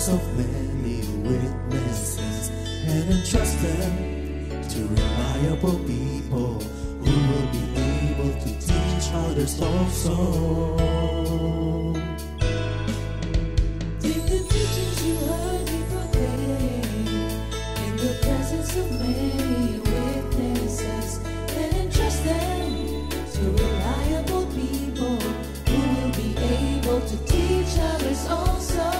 presence of many witnesses and entrust them to reliable people who will be able to teach others also. Take the teachings you heard me proclaim in the presence of many witnesses and entrust them to reliable people who will be able to teach others also.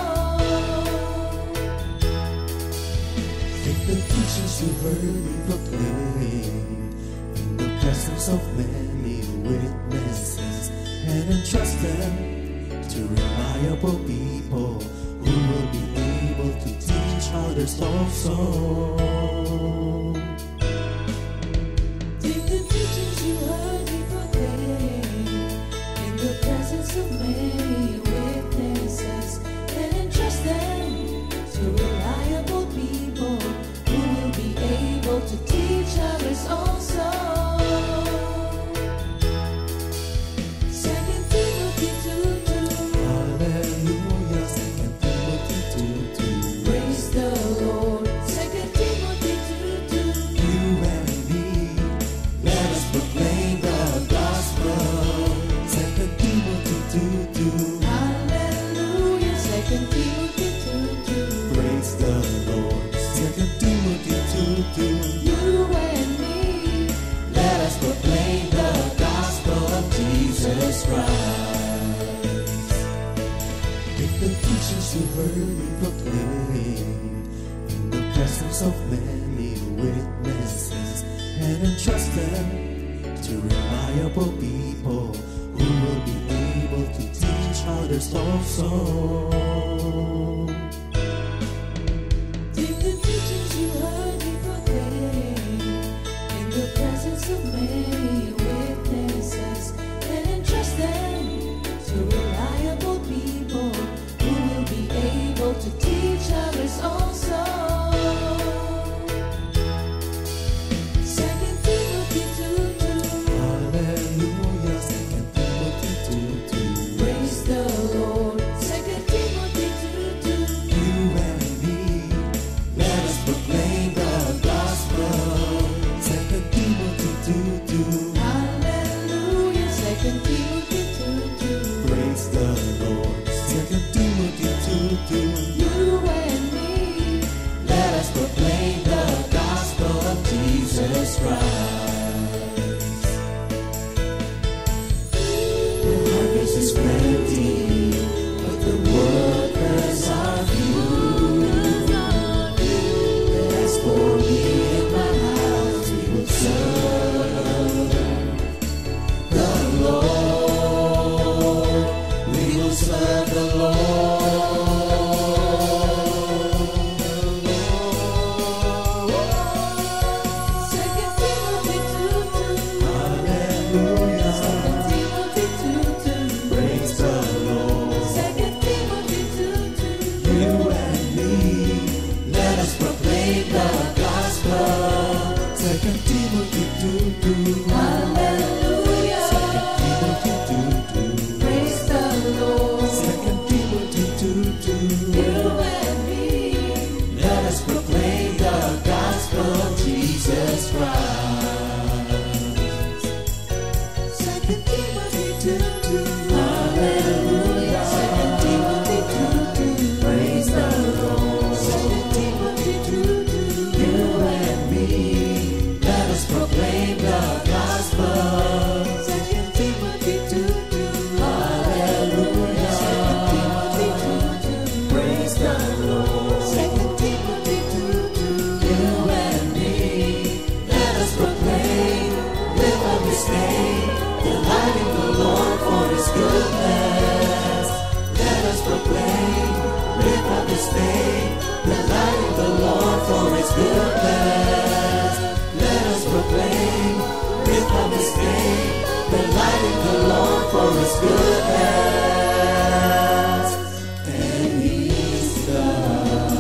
Take the teachings you heard me proclaim in the presence of many witnesses and entrust them to reliable people who will be able to teach others also. Take the teachings you heard me proclaim in the presence of many witnesses and entrust them to reliable people who will be able to teach others also. 2 Timothy 2:2. Hallelujah, 2 Timothy 2:2. Praise the Lord. 2 Timothy 2:2. You and me, let us proclaim the gospel. 2 Timothy 2:2. Hallelujah. 2 Timothy 2:2. Praise the Lord. 2 Timothy 2:2. You and me, Let us proclaim the gospel of Jesus Christ. Take the teachings you heard me proclaim in the presence of many witnesses and entrust them to reliable people who will be able to teach others also. take the teachings you heard me proclaim in the presence of many witnesses and entrust them to reliable people who will be able to teach others also. 2 Timothy 2:2. Hallelujah, 2 Timothy 2:2. Praise the Lord. 2 Timothy 2:2. You and me, let us proclaim the gospel. 2 Timothy 2:2. Hallelujah. 2 Timothy 2:2. Praise the Lord. 2 Timothy 2:2. You and me, Let us proclaim the gospel of Jesus Christ. The harvest is plenty, but the workers are few. As for me and my house, we will serve the Lord. We will serve the Lord. 2 Timothy 2:2. Hallelujah. 2 Timothy 2:2. Praise the Lord. 2 Timothy 2:2. You and me, let us proclaim the gospel. 2 Timothy 2:2. Hallelujah. 2 Timothy 2:2. Praise the Lord. 2 Timothy 2:2. You and me, Let us proclaim the gospel of Jesus Christ. 2 Timothy 2:2. Hallelujah. 2 Timothy 2:2. Praise the Lord. 2 Timothy 2:2. You and me, let us proclaim the gospel. 2 Timothy 2:2. Hallelujah. 2 Timothy 2:2. Praise the Lord. 2 Timothy 2:2. You and me, let us proclaim, live up His name, delighting the Lord for His goodness. Let us proclaim, live up His name, delighting the Lord for His goodness. Let us proclaim, live up His name, delighting the Lord for His goodness. And He's God.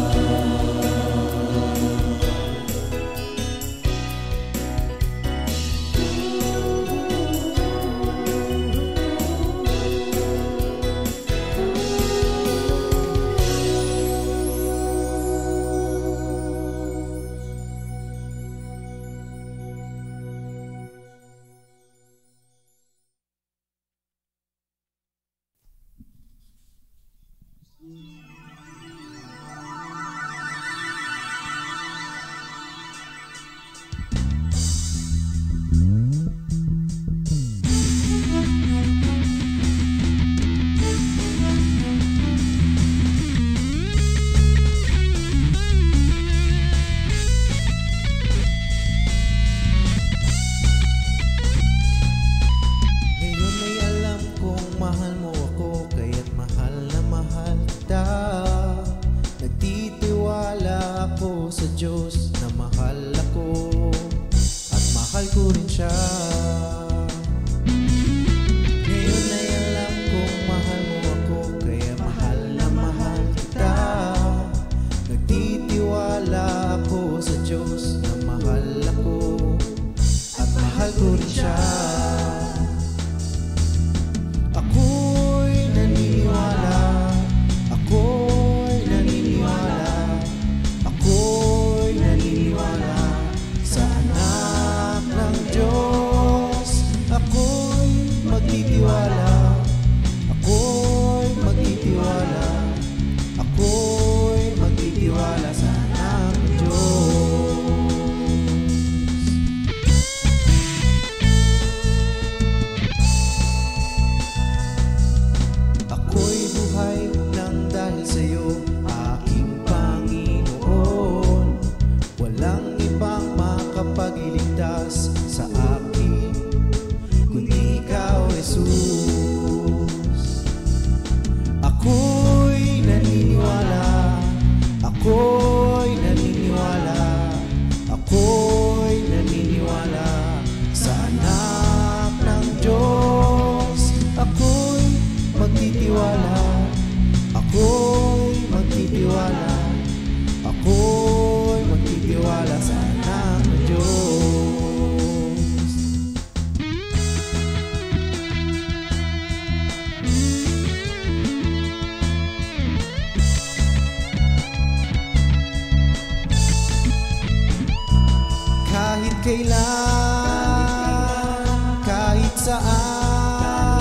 saan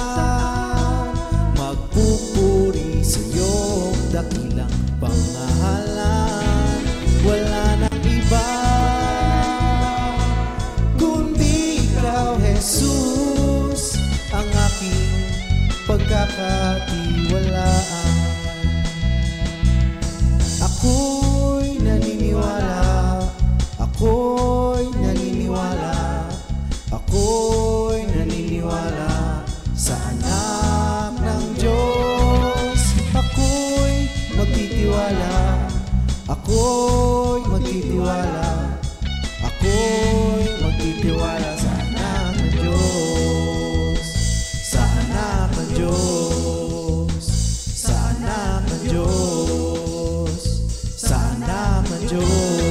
magpupuri sa iyong dakilang pangalan. Wala nang iba kundi ikaw, Jesus, ang aking pagkakatiwalaan. Ako'y naniniwala, ako'y naniniwala, ako'y naniniwala sa anak ng Diyos. Ako'y magtitiwala, ako'y magtitiwala, ako'y magtitiwala sa anak ng Diyos, sa anak ng Diyos, sa anak ng Diyos, sa anak ng Diyos.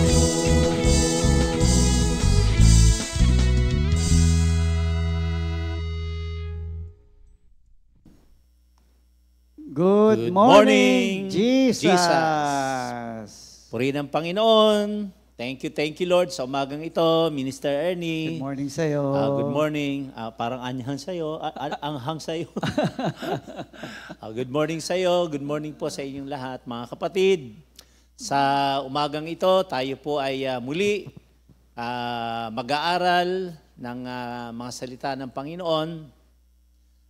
Good morning, Jesus. Purihin ang Panginoon. Thank you Lord sa umagang ito, Minister Ernie. Good morning sa'yo. Good morning. Parang anghang sa'yo. Anghang sa'yo. Good morning sa'yo. Good morning po sa inyong lahat, mga kapatid. Sa umagang ito, tayo po ay muli mag-aaral ng mga salita ng Panginoon.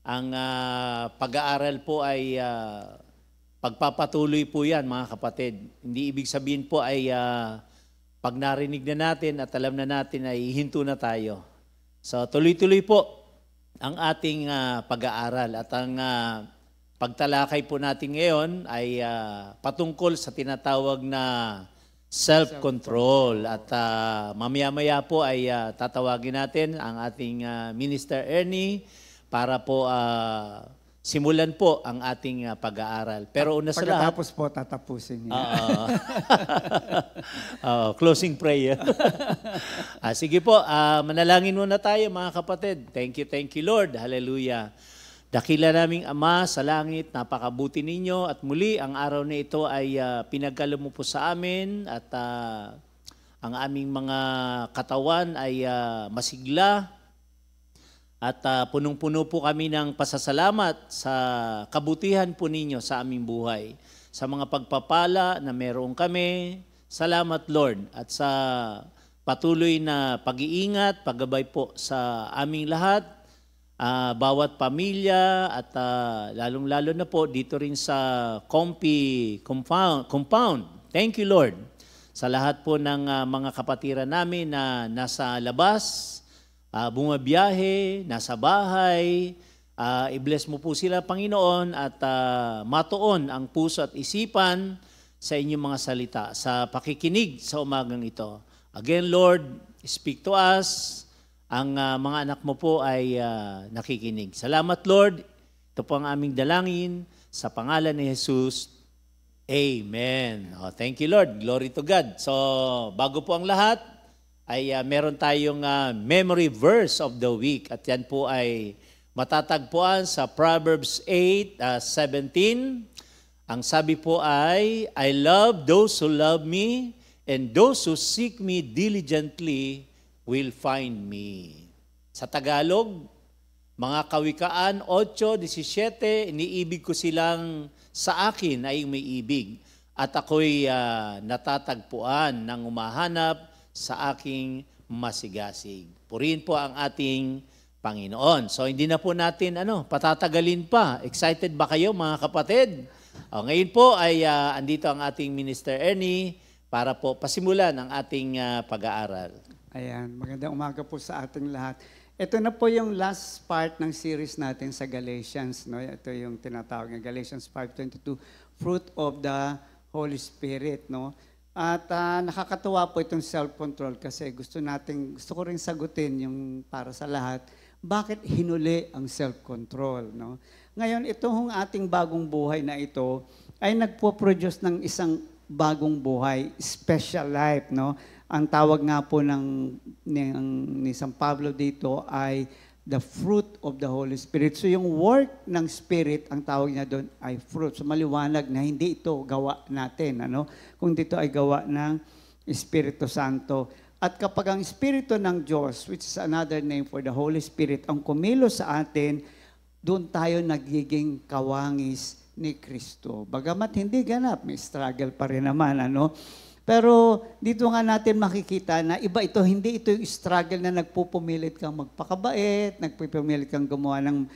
Ang pag-aaral po ay pagpapatuloy po yan, mga kapatid. Hindi ibig sabihin po ay pag narinig na natin at alam na natin ay hinto na tayo. So tuloy-tuloy po ang ating pag-aaral. At ang pagtalakay po natin ngayon ay patungkol sa tinatawag na self-control. At mamaya-maya po ay tatawagin natin ang ating Minister Ernie para po simulan po ang ating pag-aaral. Pero una sa lahat... Pagkatapos po, tatapusin niya. Closing prayer. Sige po, manalangin muna tayo, mga kapatid. Thank you Lord. Hallelujah. Dakila naming Ama sa langit, napakabuti ninyo at muli ang araw na ito ay pinagkalo mo po sa amin at ang aming mga katawan ay masigla. At punong-puno po kami ng pasasalamat sa kabutihan po ninyo sa aming buhay. Sa mga pagpapala na meron kami, salamat Lord. At sa patuloy na pag-iingat, paggabay po sa aming lahat, bawat pamilya at lalong-lalo na po dito rin sa compound. Thank you Lord. Sa lahat po ng mga kapatiran namin na nasa labas, bumabiyahe, nasa bahay, i-bless mo po sila, Panginoon, at matuon ang puso at isipan sa inyong mga salita, sa pakikinig sa umagang ito. Again, Lord, speak to us. Ang mga anak mo po ay nakikinig. Salamat, Lord. Ito po ang aming dalangin sa pangalan ni Jesus. Amen. Thank you, Lord. Glory to God. So, bago po ang lahat, ay meron tayong memory verse of the week. At yan po ay matatagpuan sa Proverbs 8:17. Ang sabi po ay, I love those who love me, and those who seek me diligently will find me. Sa Tagalog, mga Kawikaan 8:17, iniibig ko silang sa akin ay may ibig. At ako'y natatagpuan ng umahanap sa aking masigasig. Purihin po ang ating Panginoon. So hindi na po natin patatagalin pa. Excited ba kayo, mga kapatid? Ngayon po ay andito ang ating Minister Ernie para po pasimulan ang ating pag-aaral. Ayan, magandang umaga po sa ating lahat. Ito na po yung last part ng series natin sa Galatians. No? Ito yung tinatawag ng Galatians 5:22, fruit of the Holy Spirit. No? At nakakatuwa po itong self-control kasi gusto ko rin sagutin yung para sa lahat, bakit hinuli ang self-control? No? Ngayon, itong ating bagong buhay na ito ay nagpo-produce ng isang bagong buhay, special life. No? Ang tawag nga po ni San Pablo dito ay the fruit of the Holy Spirit. So yung work ng Spirit, ang tawag niya doon ay fruit. So maliwanag na hindi ito gawa natin, kung dito ay gawa ng Espiritu Santo. At kapag ang Espiritu ng Diyos, which is another name for the Holy Spirit, ang kumilos sa atin, doon tayo nagiging kawangis ni Kristo. Bagamat hindi ganap, may struggle pa rin naman, ano? Pero dito nga natin makikita na iba ito, hindi ito yung struggle na nagpupumilit kang magpakabait, nagpupumilit kang gumawa ng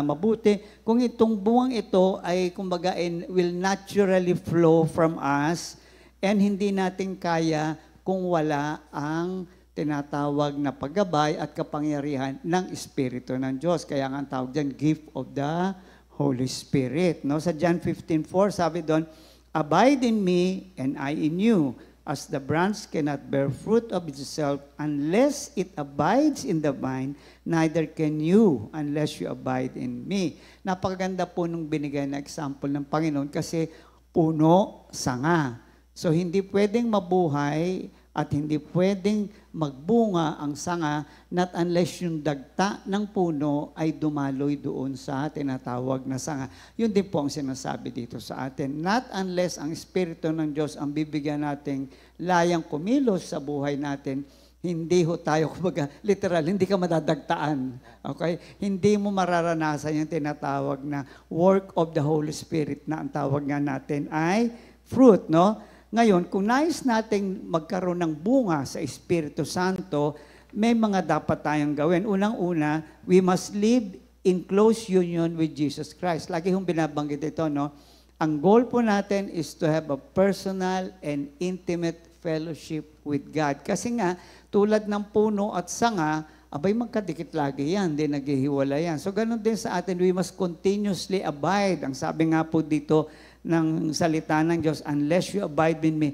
mabuti. Kung itong buwang ito ay kumbaga will naturally flow from us and hindi natin kaya kung wala ang tinatawag na paggabay at kapangyarihan ng Espiritu ng Diyos. Kaya nga ang tawag dyan, gift of the Holy Spirit. No? Sa John 15:4, sabi doon, abide in me and I in you, as the branch cannot bear fruit of itself unless it abides in the vine, neither can you unless you abide in me. Napakaganda po nung binigay na example ng Panginoon kasi puno, sanga. So hindi pwedeng mabuhay at hindi pwedeng magbunga ang sanga not unless yung dagta ng puno ay dumaloy doon sa tinatawag na sanga. Yun din po ang sinasabi dito sa atin. Not unless ang Espiritu ng Diyos ang bibigyan nating layang kumilos sa buhay natin, hindi ho tayo, kumbaga, literal, hindi ka madadagtaan. Okay? Hindi mo mararanasan yung tinatawag na work of the Holy Spirit na ang tawag nga natin ay fruit, no? Ngayon, kung nais nating magkaroon ng bunga sa Espiritu Santo, may mga dapat tayong gawin. Unang-una, we must live in close union with Jesus Christ. Lagi hong binabanggit ito, no? Ang goal po natin is to have a personal and intimate fellowship with God. Kasi nga, tulad ng puno at sanga, abay magkadikit lagi yan, hindi naghihiwala yan. So, ganun din sa atin, we must continuously abide. Ang sabi nga po dito, ng salita ng Diyos, unless you abide in me,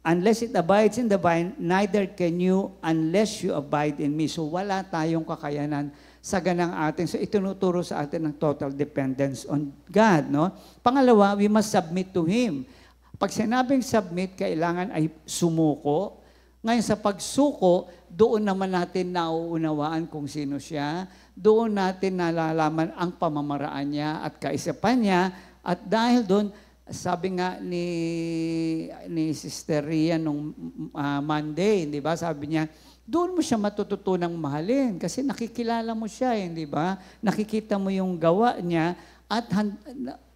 unless it abides in the vine, neither can you unless you abide in me. So wala tayong kakayanan sa ganang atin. So itinuturo sa atin ng total dependence on God, no? Pangalawa, we must submit to Him. Pag sinabing submit, kailangan ay sumuko. Ngayon sa pagsuko, doon naman natin nauunawaan kung sino siya, doon natin nalalaman ang pamamaraan niya at kaisipan niya. At dahil doon, sabi nga ni Sister Ria nung Monday, di ba? Sabi niya, doon mo siya matututunang mahalin kasi nakikilala mo siya, di ba? Nakikita mo yung gawa niya at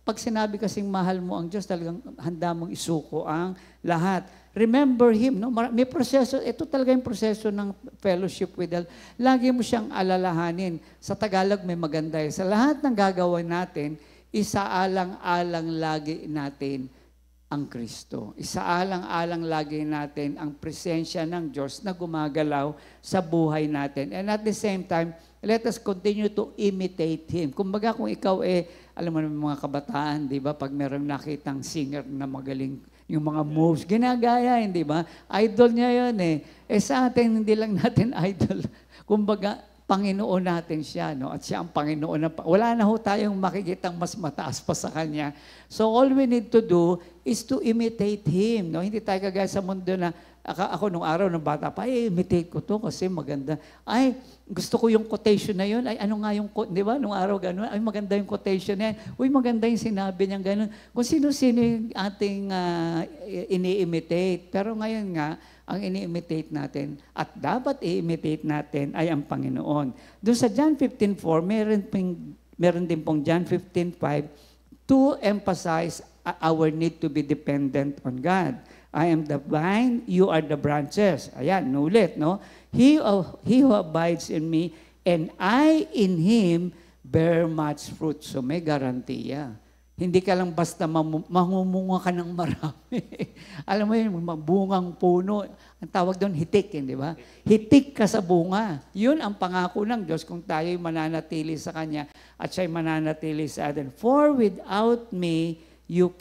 pag sinabi kasing mahal mo ang Diyos, talagang handa mong isuko ang lahat. Remember Him, no? May proseso, ito talaga yung proseso ng fellowship with God. Lagi mo siyang alalahanin. Sa Tagalog may maganda eh. Sa lahat ng gagawin natin, isaalang-alang lagi natin ang Kristo. Isaalang-alang lagi natin ang presensya ng Diyos na gumagalaw sa buhay natin. And at the same time, let us continue to imitate Him. Kumbaga kung ikaw alam mo naman mga kabataan, di ba? Pag merong nakitang singer na magaling, yung mga moves, ginagaya, di ba? Idol niya yun eh. Sa atin, hindi lang natin idol. Kumbaga, Panginoon natin siya, no? At siya ang Panginoon. Wala na ho tayong makikitang mas mataas pa sa Kanya. So all we need to do is to imitate Him, no? Hindi tayo kagaya sa mundo na, ako nung araw ng bata pa, imitate ko to kasi maganda. Ay, gusto ko yung quotation na yun. Ay, ano nga yung, di ba? Nung araw gano'n, ay maganda yung quotation na yan. Uy, maganda yung sinabi niyang gano'n. Kung sino-sino yung ating ini-imitate. Pero ngayon nga, ang ini-imitate natin at dapat i-imitate natin ay ang Panginoon. Doon sa John 15:4, meron din pong John 15:5 to emphasize our need to be dependent on God. I am the vine, you are the branches. Ayan, nulit, no? He who abides in me and I in him bear much fruit. So may garantiya. Hindi ka lang basta mamumunga ka ng marami. Alam mo yun, bungang puno. Ang tawag doon, hitik, di ba? Hitik ka sa bunga. Yun ang pangako ng Diyos kung tayo'y mananatili sa Kanya at siya'y mananatili sa atin. For without me, you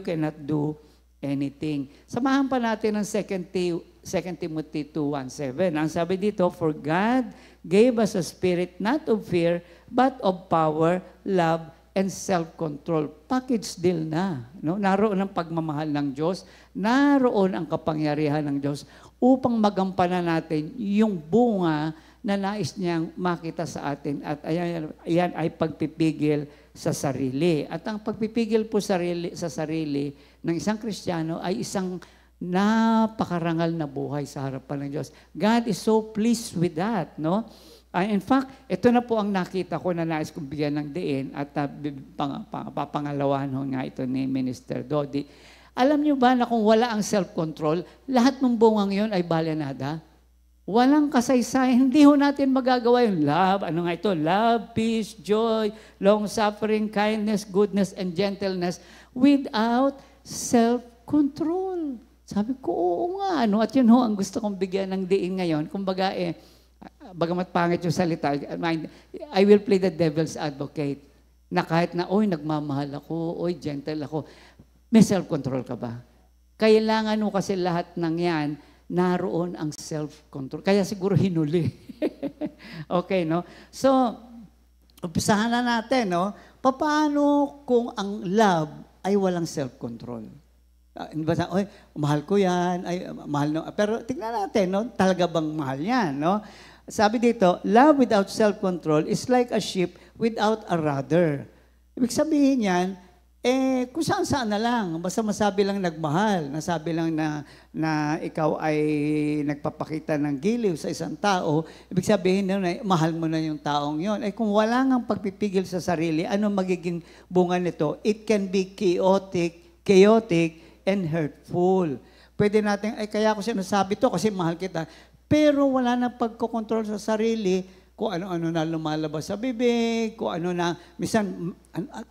cannot do anything. Samahan pa natin ang 2 Timothy 2:1-7. Ang sabi dito, for God gave us a spirit not of fear, but of power, love, and self-control. Package deal na. No? Naroon ang pagmamahal ng Diyos, naroon ang kapangyarihan ng Diyos upang magampanan natin yung bunga na nais niyang makita sa atin. At ayan ay pagpipigil sa sarili. At ang pagpipigil po sa sarili ng isang Kristiyano ay isang napakarangal na buhay sa harapan ng Diyos. God is so pleased with that, no? In fact, ito na po ang nakita ko na nais kong bigyan ng diin at papangalawan nga ito ni Minister Dodi. Alam niyo ba na kung wala ang self-control, lahat ng bungang yon ay balanada? Walang kasaysayan. Hindi ho natin magagawa yung love. Ano nga ito? Love, peace, joy, long-suffering, kindness, goodness, and gentleness without self-control. Sabi ko, oo nga. At yun ho, ang gusto kong bigyan ng diin ngayon. Kumbaga, bagamat pangit yung salita, I will play the devil's advocate. Na kahit na, oy, nagmamahal ako, oy, gentle ako. May self-control ka ba? Kailangan mo kasi lahat ng yan, naroon ang self-control. Kaya siguro hinuli. Okay, no? So, umpisahan na natin, no? Paano kung ang love ay walang self-control? Oy, mahal ko yan. Ay, mahal no. Pero tingnan natin, no? Talaga bang mahal yan, no? Sabi dito, love without self-control is like a ship without a rudder. Ibig sabihin yan, kung saan-saan na lang. Basta masabi lang nagmahal. Nasabi lang na ikaw ay nagpapakita ng giliw sa isang tao. Ibig sabihin na mahal mo na yung taong yon. Kung wala ngang pagpipigil sa sarili, ano magiging bunga nito? It can be chaotic, and hurtful. Pwede natin, kaya ko sinasabi to kasi mahal kita. Pero wala nang pagkokontrol sa sarili, kung ano-ano na lumalabas sa bibig, kung ano na, minsan,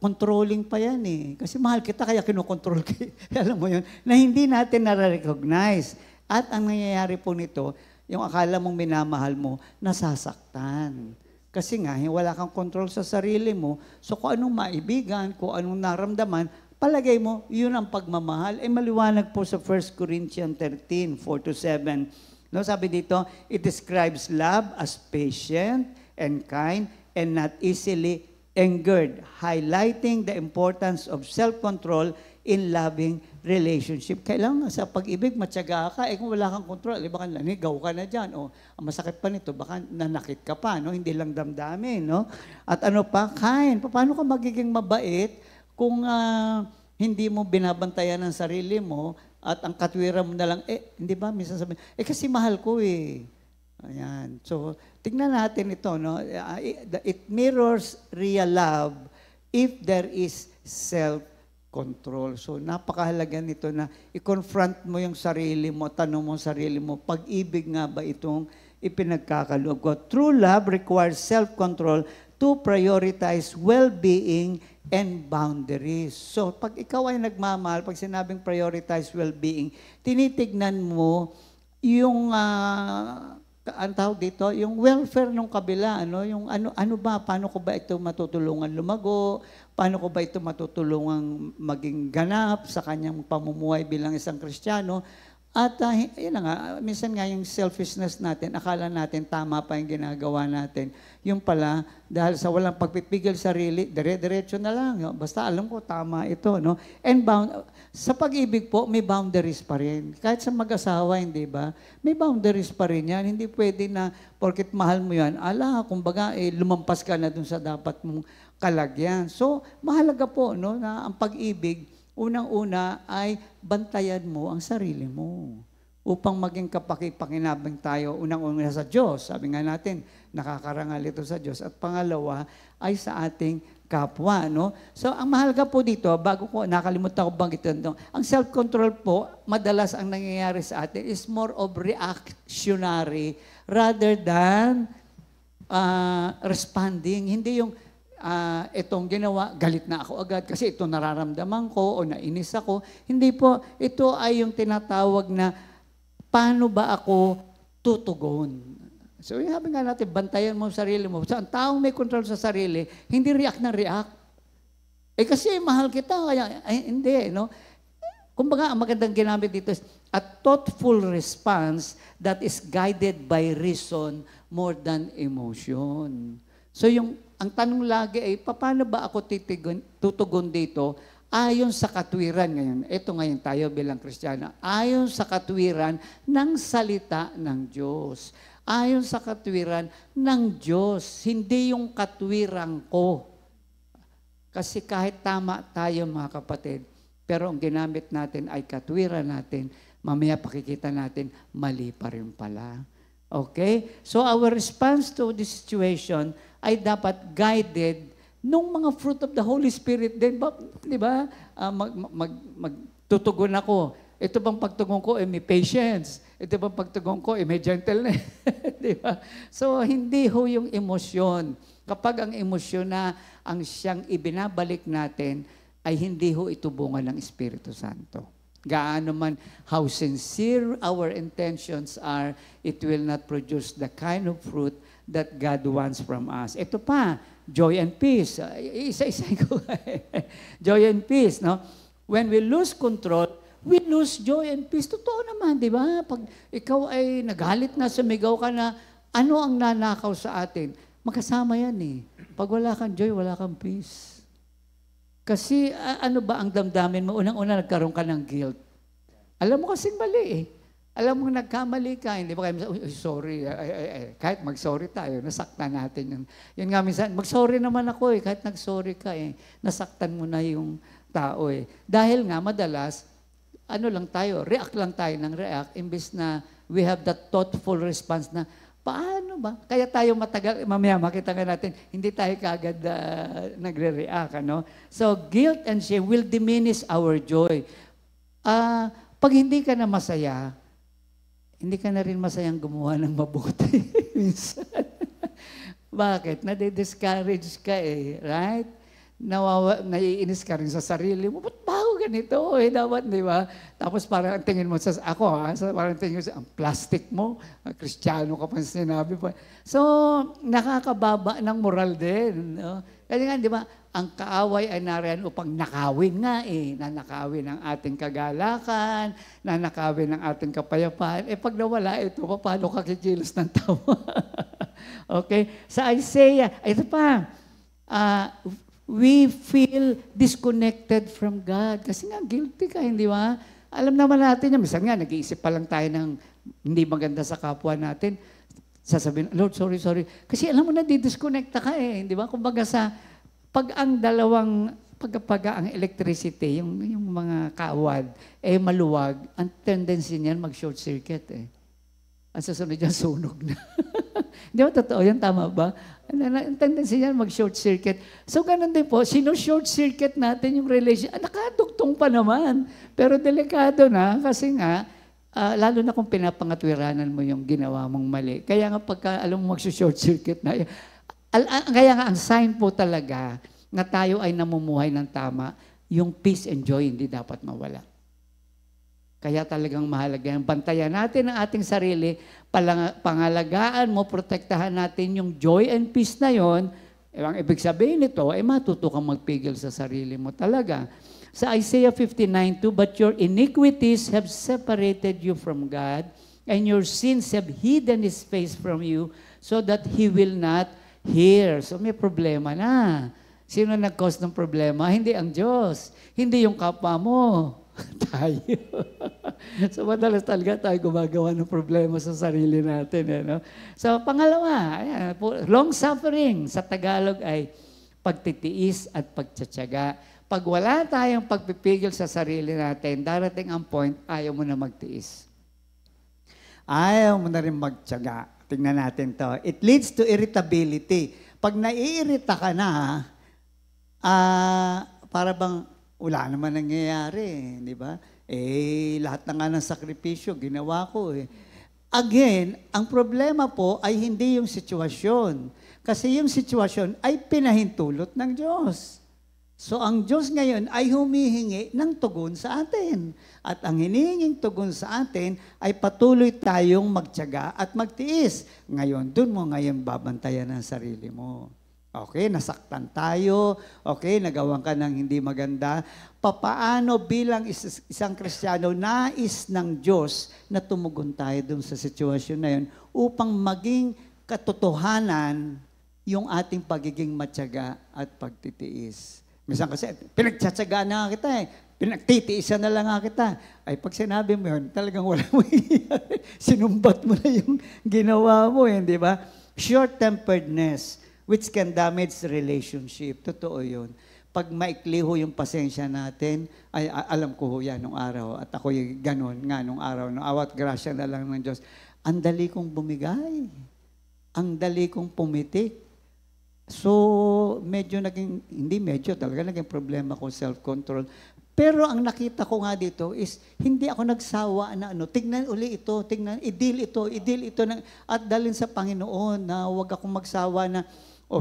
controlling pa yan Kasi mahal kita, kaya kinokontrol kita. Alam mo yun, na hindi natin nare-recognize. At ang nangyayari po nito, yung akala mong minamahal mo, nasasaktan. Kasi nga, wala kang control sa sarili mo, so kung anong maibigan, kung anong naramdaman, palagay mo, yun ang pagmamahal. Maliwanag po sa 1 Corinthians 13, 4-7. No, sabi dito, it describes love as patient and kind and not easily angered, highlighting the importance of self-control in loving relationship. Kailangan sa pag-ibig, matyaga ka. Kung wala kang control, baka nanigaw ka na dyan. O, ang masakit pa nito, baka nanakit ka pa. No? Hindi lang damdamin. No? At ano pa? Kind. Paano ka magiging mabait kung hindi mo binabantayan ang sarili mo at ang katwiran mo na lang, hindi ba? Minsan sabihin, kasi mahal ko Ayan. So, tingnan natin ito, no? It mirrors real love if there is self-control. So, napakahalaga nito na i-confront mo yung sarili mo, tanong mo sarili mo, pag-ibig nga ba itong ipinagkakaloob ko? True love requires self-control to prioritize well-being and boundaries. So, pag ikaw ay nagmamahal, pag sinabing prioritize well-being, tinitignan mo yung, ang tawag dito, yung welfare ng kabila, yung ano ba, paano ko ba ito matutulungan lumago, paano ko ba ito matutulungan maging ganap sa kanyang pamumuhay bilang isang Kristiyano. At yun na nga, minsan nga yung selfishness natin, akala natin tama pa yung ginagawa natin. Yung pala, dahil sa walang pagpipigil sarili, dire-diretso na lang. Basta alam ko, tama ito. No? And sa pag-ibig po, may boundaries pa rin. Kahit sa mag-asawa, hindi ba? May boundaries pa rin yan. Hindi pwede na, porket mahal mo yan, kumbaga, lumampas ka na dun sa dapat mong kalagyan. So, mahalaga po no, na ang pag-ibig, unang-una ay bantayan mo ang sarili mo upang maging kapakipakinabang tayo unang-una sa Diyos. Sabi nga natin, nakakarangal ito sa Diyos. At pangalawa ay sa ating kapwa. No? So, ang mahalaga po dito, bago ko, nakalimutan ko banggitin ito, ang self-control po, madalas ang nangyayari sa atin is more of reactionary rather than responding. Hindi yung itong ginawa, galit na ako agad kasi ito nararamdaman ko o nainis ako. Hindi po, ito ay yung tinatawag na paano ba ako tutugon. So, sabi nga natin, bantayan mo ang sarili mo. So, ang taong may control sa sarili, hindi react na react. Kasi mahal kita, kaya hindi, no? Kumbaga, ang magandang ginamit dito is a thoughtful response that is guided by reason more than emotion. So, ang tanong lagi ay, paano ba ako tutugon dito ayon sa katwiran ngayon? Ito ngayon tayo bilang Kristiyano. Ayon sa katwiran ng salita ng Diyos. Ayon sa katwiran ng Diyos. Hindi yung katwiran ko. Kasi kahit tama tayo mga kapatid, pero ang ginamit natin ay katwiran natin, mamaya pakikita natin, mali pa rin pala. Okay? So our response to this situation ay dapat guided nung mga fruit of the Holy Spirit din. Di ba? Magtutugon ako. Ito bang pagtugon ko, may patience. Ito bang pagtugon ko, may gentleness. Di ba? So, hindi ho yung emosyon. Kapag ang emosyon na ang siyang ibinabalik natin, ay hindi ho ito bunga ng Espiritu Santo. Gaano man, how sincere our intentions are, it will not produce the kind of fruit that God wants from us. Ito pa, joy and peace. Isa-isa ko. Joy and peace, no? When we lose control, we lose joy and peace. Totoo naman, di ba? Pag ikaw ay nagalit na, sumigaw ka na, ano ang nanakaw sa atin? Magkasama yan eh. Pag wala kang joy, wala kang peace. Kasi ano ba ang damdamin mo? Unang-una nagkaroon ka ng guilt. Alam mo kasing mali eh. Alam mo nagkamali ka, hindi ba kayo, sorry, kahit mag-sorry tayo, nasaktan natin yun. Yun nga minsan, mag-sorry naman ako eh, kahit nag-sorry ka eh, nasaktan mo na yung tao eh. Dahil nga madalas, ano lang tayo, react lang tayo ng react, imbes na we have that thoughtful response na, paano ba? Kaya tayo matagal, mamaya makita nga natin, hindi tayo kaagad nagre-react. Ano? So, guilt and shame will diminish our joy. Pag hindi ka na masaya, hindi ka na rin masayang gumawa ng mabuti. Minsan. Bakit? Nade-discourage ka eh, right? Naiinis ka rin sa sarili mo. Ba't ba ako ganito? Eh, dapat, di ba? Tapos parang tingin mo sa ako, parang tingin mo sa ang plastic mo, Kristiyano ka pa sinabi pa. So, nakakababa ng moral din. No? Kasi nga, di ba, ang kaaway ay nariyan upang nakawin nga eh. Nanakawin ang ating kagalakan, nanakawin ang ating kapayapaan. Eh, pag nawala ito, paano ka kikilos ng tama? Okay? Sa Isaiah, ito pa, we feel disconnected from God. Kasi nga, guilty ka, hindi ba? Alam naman natin yan. Minsan nga, nag-iisip pa lang tayo ng hindi maganda sa kapwa natin. Sasabihin, Lord, sorry. Kasi alam mo na, di-disconnecta ka eh. Hindi ba? Kumbaga pag ang ang electricity, yung mga kawad, maluwag, ang tendency niyan mag-short circuit eh. Ang susunod yan, sunog na. Di ba totoo yan? Tama ba? Ang tendency niyan mag-short circuit. So, ganun din po, sino-short circuit natin yung relation. Nakadugtong pa naman. Pero delikado na kasi nga, lalo na kung pinapangatwiranan mo yung ginawa mong mali. Kaya nga pagka alam mo mag-short circuit na, kaya nga ang sign po talaga na tayo ay namumuhay ng tama, yung peace and joy hindi dapat mawala. Kaya talagang mahalaga yan. Bantayan natin ang ating sarili, pangalagaan mo, protektahan natin yung joy and peace na yon. Ang ibig sabihin nito, matuto kang magpigil sa sarili mo talaga. Sa Isaiah 59:2, but your iniquities have separated you from God, and your sins have hidden His face from you, so that He will not hear. So may problema na. Sino nag-cause ng problema? Hindi ang Diyos. Hindi yung kapwa mo. Tayo. So madalas talaga tayo gumagawa ng problema sa sarili natin. No? So pangalawa, long suffering sa Tagalog ay pagtitiis at pagtsatsaga. Pag wala tayong pagpipigil sa sarili natin, darating ang point, ayaw mo na magtiis. Ayaw mo na rin magtsaga. Tingnan natin to. It leads to irritability. Pag naiirita ka na, para bang wala naman nangyayari, di ba? Lahat na nga ng sakripisyo, ginawa ko eh. Again, ang problema po ay hindi yung sitwasyon. Kasi yung sitwasyon ay pinahintulot ng Diyos. So ang Diyos ngayon ay humihingi ng tugon sa atin. At ang hinihinging tugon sa atin ay patuloy tayong magtiyaga at magtiis. Ngayon, dun mo ngayon babantayan ang sarili mo. Okay, nasaktan tayo. Okay, nagawan ka ng hindi maganda. Papaano bilang isang Kristiyano, nais ng Diyos na tumugon tayo dun sa sitwasyon na yun upang maging katotohanan yung ating pagiging matyaga at pagtitiis. Minsan kasi, pinagtsatsagaan na kita eh. Pinagtitiisan na lang kita. Ay, pag sinabi mo yun, talagang wala mo iyari. Sinumbat mo na yung ginawa mo eh, di ba? Short-temperedness, which can damage the relationship. Totoo yun. pag maikli ho yung pasensya natin, ay alam ko ho yan nung araw, at ako yung ganon nga nung araw, no, awat grasya na lang ng Diyos. Ang dali kong bumigay. Ang dali kong pumitik. So, medyo naging, hindi medyo, talaga naging problema ko self-control. Pero ang nakita ko nga dito is, hindi ako nagsawa na tignan uli ito, i-deal ito, at dalhin sa Panginoon na huwag akong magsawa na,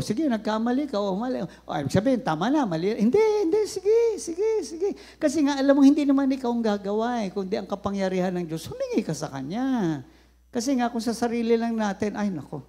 sige, nagkamali ka, mali. Ibig sabihin, tama na, mali. Hindi, sige. Kasi nga, alam mo, hindi naman ikaw ang gagawa kundi ang kapangyarihan ng Diyos, humingi ka sa Kanya. Kasi nga, kung sa sarili lang natin, ay nako,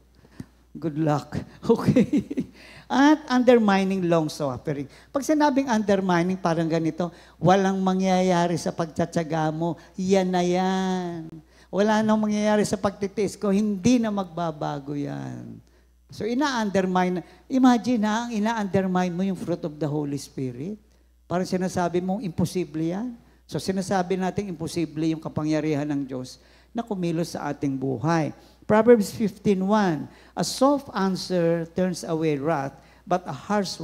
good luck. Okay. At undermining long suffering. Pag sinabing undermining, parang ganito, walang mangyayari sa pagtsatsaga mo, yan na yan. Wala nang mangyayari sa pagtitiis ko, hindi na magbabago yan. So, ina-undermine. Imagine ang ina-undermine mo yung fruit of the Holy Spirit. Parang sinasabi mo, imposible yan. So, sinasabi natin, imposible yung kapangyarihan ng Diyos na kumilos sa ating buhay. Proverbs 15:1, a soft answer turns away wrath, but a harsh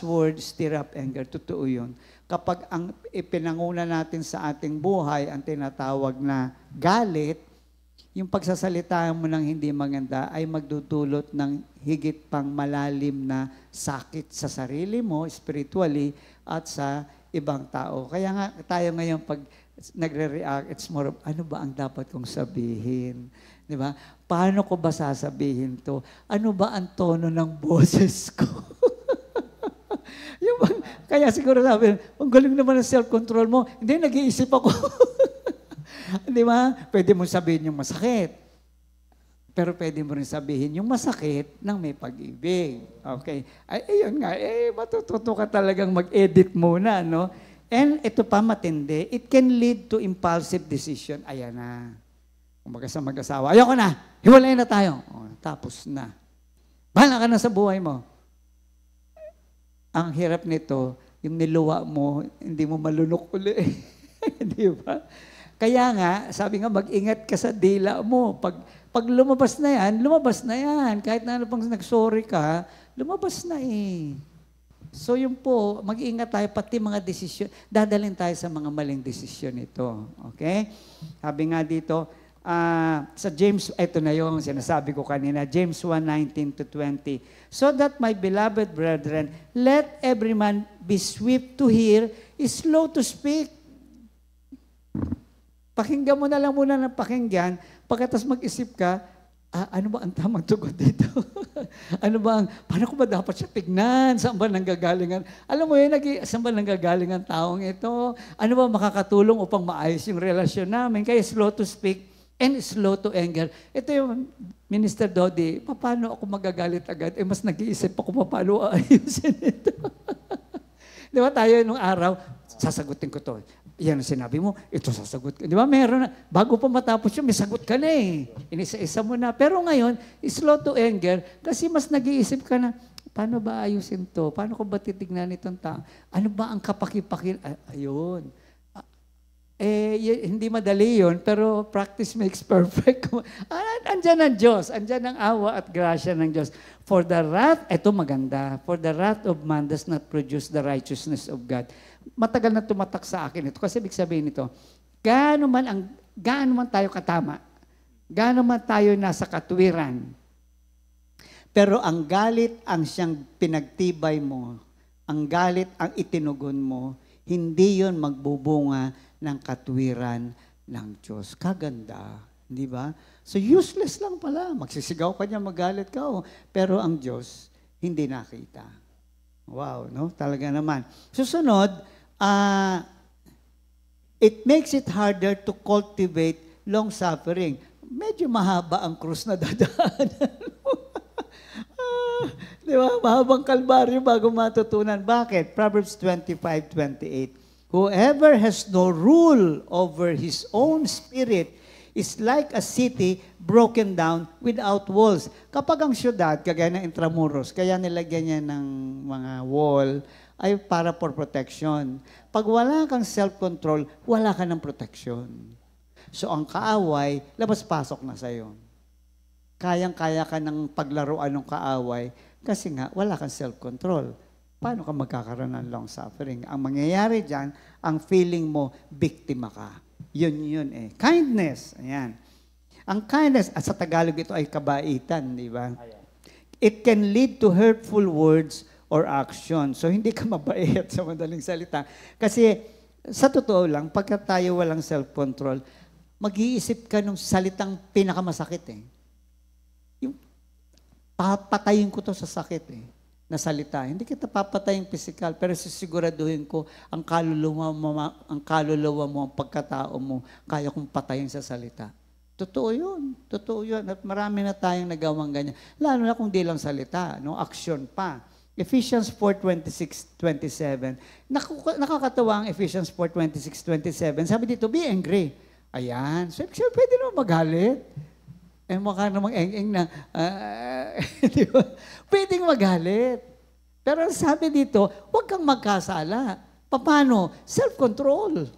word stir up anger. Totoo yun. Kapag ang ipinanguna natin sa ating buhay, ang tinatawag na galit, yung pagsasalita mo ng hindi maganda ay magdudulot ng higit pang malalim na sakit sa sarili mo, spiritually, at sa ibang tao. Kaya nga tayo ngayon pag nagre-react, it's more of, ano ba ang dapat kong sabihin? Di ba? Paano ko ba sasabihin to? Ano ba ang tono ng boses ko? Kaya siguro sabi, ang galing naman ang self-control mo. Hindi, nag-iisip ako. Di ba? Pwede mo sabihin yung masakit. Pero pwede mo rin sabihin yung masakit ng may pag-ibig. Okay? Ay, yun nga, matututo ka talagang mag-edit muna, no? And ito pa matindi, it can lead to impulsive decision. Ayan na. Kumbaga sa mag-asawa, ayoko na, hiwalay na tayo. Tapos na. Bahala ka na sa buhay mo. Ang hirap nito, yung niluwa mo, hindi mo malunok uli. Di ba? Kaya nga, sabi nga, mag-ingat ka sa dila mo. Pag lumabas na yan. Kahit na ano pang nag-sorry ka, lumabas na eh. So yun po, mag-iingat tayo, pati mga desisyon, dadalhin tayo sa mga maling desisyon ito. Okay? Sabi nga dito, sa James, ito na yung sinasabi ko kanina, James 1:19-20. So that my beloved brethren, let every man be swift to hear, slow to speak. Pakinggan mo na lang muna ng pakinggan, pagkatapos mag-isip ka, ano ba ang tamang tugon dito? Paano ko ba dapat siya tignan? Saan ba nanggagaling? Alam mo yun, saan ba nanggagaling ang taong ito? Ano ba makakatulong upang maayos yung relasyon namin? Kaya slow to speak and slow to anger. Ito yung Minister Dodi, paano ako magagalit agad? Mas nag-iisip ako paano aayusin ito. Di ba tayo nung araw, sasagutin ko to. Yan ang sinabi mo, ito sasagot ka. Di ba meron na, bago pa matapos yun, may sagot ka na eh. Inisa-isa mo na. Pero ngayon, slow to anger, kasi mas nag-iisip ka na, paano ba ayusin to? Paano ko ba titignan itong tao? Ano ba ang kapaki-paki? Ayun. Hindi madali yun, pero practice makes perfect. Andyan ang Diyos, andyan ang awa at grasya ng Diyos. For the wrath, ito maganda, for the wrath of man does not produce the righteousness of God. Matagal na tumatak sa akin ito, kasi ibig sabihin ito, gaano man tayo katama, gaano man tayo nasa katwiran, pero ang galit ang siyang pinagtibay mo, ang galit ang itinugon mo, hindi yon magbubunga ng katwiran ng Diyos. Kaganda, di ba? So useless lang pala. Magsisigaw ka niya, magalit ka. Pero ang Diyos, hindi nakita. Wow, no? Talaga naman. Susunod, it makes it harder to cultivate long suffering. Medyo mahaba ang krus na dadaanan. Di ba? Mahabang kalbaryo bago matutunan. Bakit? Proverbs 25:28. Whoever has no rule over his own spirit is like a city broken down without walls. Kapag ang syudad, kagaya ng Intramuros, kaya nilagyan niya ng mga wall, ay para for protection. Pag wala kang self-control, wala ka ng protection. So ang kaaway, labas-pasok na sa'yo. Kayang-kaya ka ng paglaruan ng kaaway kasi nga wala kang self-control. paano ka magkakaroon ng long suffering? Ang mangyayari dyan, ang feeling mo, biktima ka. Yun eh. Kindness, ayan. Ang kindness, at sa Tagalog ito ay kabaitan, di ba? It can lead to hurtful words or action. So, hindi ka mabait sa madaling salita. Kasi, sa totoo lang, pagka tayo walang self-control, mag-iisip ka ng salitang pinakamasakit eh. Yung, papatayin ko to sa sakit eh, na salita. Hindi kita papatayin physical, pero sisiguraduhin ko, ang kaluluwa mo, ang pagkatao mo, kaya kong patayin sa salita. Totoo yun. Totoo yun. At marami na tayong nagawang ganyan. Lalo na kung di lang salita, no? Action pa. Ephesians 4:26-27. Nakakatawa ang Ephesians 4:26-27. Sabi dito, be angry. Ayan. So, pwede naman magalit. Eh, mukha namang eng-eng na, di ba? Pwedeng magalit. Pero sabi dito, huwag kang magkasala. Paano? Self-control.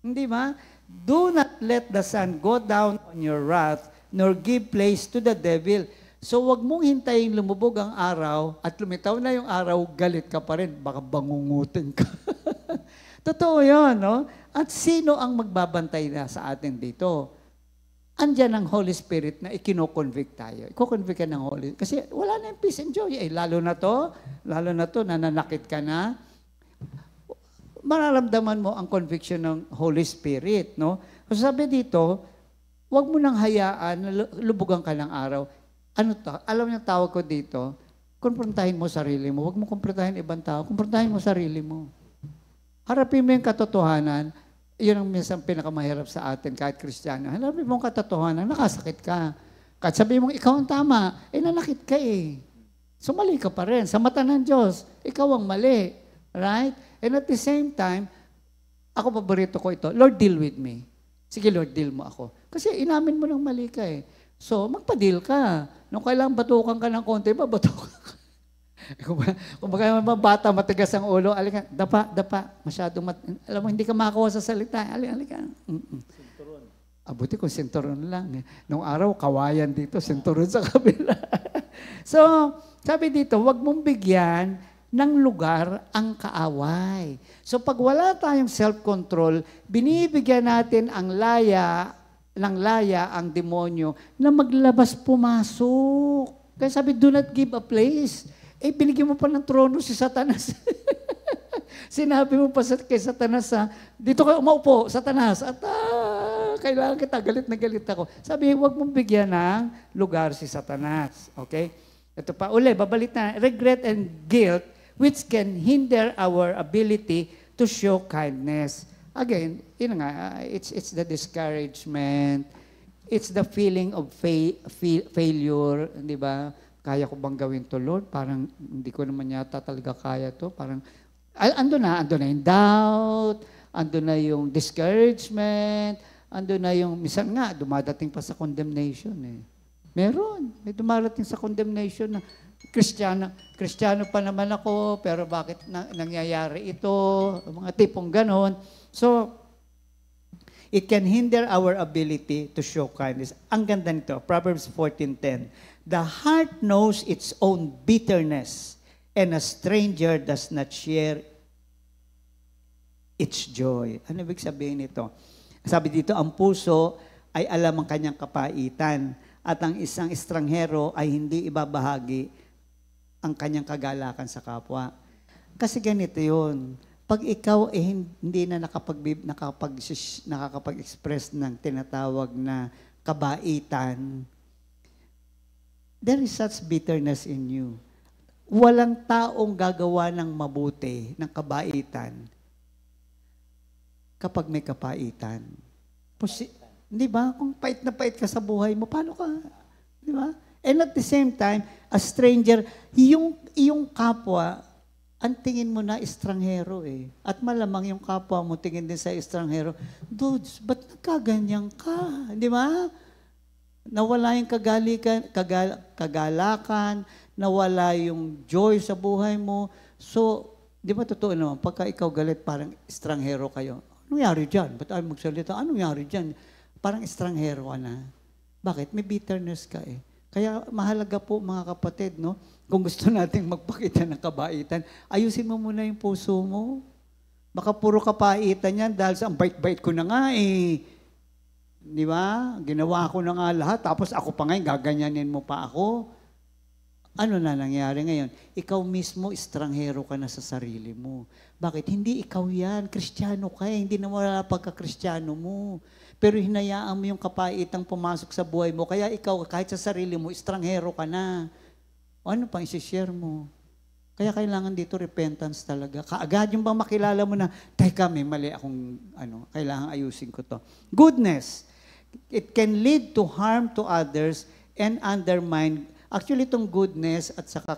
Hindi ba? Do not let the sun go down on your wrath, nor give place to the devil. So, wag mong hintayin lumubog ang araw at lumitaw na yung araw, galit ka pa rin. Baka bangungutin ka. Totoo yun, no? At sino ang magbabantay na sa atin dito? Andiyan ang Holy Spirit na ikino-convict tayo. Iko-convict ka ng Holy Spirit. Kasi wala na yung peace and joy. Eh, lalo na to, nananakit ka na. Mararamdaman mo ang conviction ng Holy Spirit, no? So sabi dito, wag mo nang hayaan na lubugan ka ng araw. Ano to? Alam niyo tawag ko dito, kumprontahin mo sarili mo. Huwag mo kumprontahin ibang tao. Kumprontahin mo sarili mo. Harapin mo yung katotohanan. Yun ang minsan pinakamahirap sa atin kahit Kristiyano. Harapin mo yung katotohanan, nakasakit ka. Kahit sabihin mong ikaw ang tama, nanakit ka eh. So mali ka pa rin. Sa mata ng Diyos, ikaw ang mali. Right? And at the same time, ako paborito ko ito, Lord, deal with me. Sige, Lord, deal mo ako. Kasi inamin mo ng mali ka eh. So, magpa-deal ka. Nung kailangan batukan ka ng konti, batukan ka. Kung baka bata, matigas ang ulo, alika, dapa, masyadong, alam mo, hindi ka makakuha sa salita. Alika. Sinturon. Abuti kung sinturon lang. Nung araw, kawayan dito, sinturon sa kabila. So, sabi dito, wag mong bigyan ng lugar ang kaaway. So, pag wala tayong self-control, binibigyan natin ang laya ang demonyo na maglabas pumasok. Kaya sabi, do not give a place. Binigyan mo pa ng trono si Satanas. Sinabi mo pa kay Satanas, dito ka umaupo, Satanas, at kailangan kita, galit na galit ako. Sabi, huwag mong bigyan ng lugar si Satanas. Okay? Ito pa, babalik na. Regret and guilt which can hinder our ability to show kindness. Again, yun nga, it's the discouragement, it's the feeling of failure, di ba? Kaya ko bang gawin to, Lord? Parang hindi ko naman yata talaga kaya to. Parang, ando na yung doubt, ando na yung discouragement, ando na yung, minsan nga, dumadating pa sa condemnation eh. May dumarating sa condemnation na, Kristiyano pa naman ako, pero bakit nangyayari ito? Mga tipong ganon. So, it can hinder our ability to show kindness. Ang ganda nito, Proverbs 14:10. The heart knows its own bitterness, and a stranger does not share its joy. Ano ibig sabihin nito? Sabi dito, ang puso ay alam ang kanyang kapaitan, at ang isang estranghero ay hindi ibabahagi ang kanyang kagalakan sa kapwa. Kasi ganito yun. Pag ikaw hindi na nakakapag-express ng tinatawag na kabaitan, there is such bitterness in you. Walang taong gagawa ng mabuti, ng kabaitan, kapag may kapaitan. Di ba? Kung pait na pait ka sa buhay mo, paano ka? Di ba? And at the same time, a stranger, yung kapwa, ang tingin mo na estranghero eh. At malamang yung kapwa mo tingin din sa estranghero, dudes, ba't nagkaganyan ka? Di ba? Nawala yung kagalakan, nawala yung joy sa buhay mo. So, di ba totoo naman, pagka ikaw galit, parang estranghero kayo. Anong yari dyan? Ba't ayaw magsalita? Anong yari dyan? Parang estranghero ka na. Bakit? May bitterness ka eh. Kaya mahalaga po mga kapatid, no? Kung gusto nating magpakita ng kabaitan, ayusin mo muna yung puso mo. Baka puro kapaitan yan dahil sa ang bait-bait ko na nga eh. Di ba? Ginawa ko na nga lahat, tapos ako pa ngayon, gaganyanin mo pa ako. Ano na nangyari ngayon? Ikaw mismo, estranghero ka na sa sarili mo. Bakit? Hindi ikaw yan. Kristiyano ka eh. Hindi na wala pagka-Kristiyano mo. Pero hinayaan mo yung kapaitang pumasok sa buhay mo. Kaya ikaw, kahit sa sarili mo, estranghero ka na. Ano pang isi-share mo? Kaya kailangan dito repentance talaga. Kaagad yung bang makilala mo na, teka, may mali akong, kailangan ayusin ko to. Goodness. It can lead to harm to others and undermine. Actually, itong goodness at saka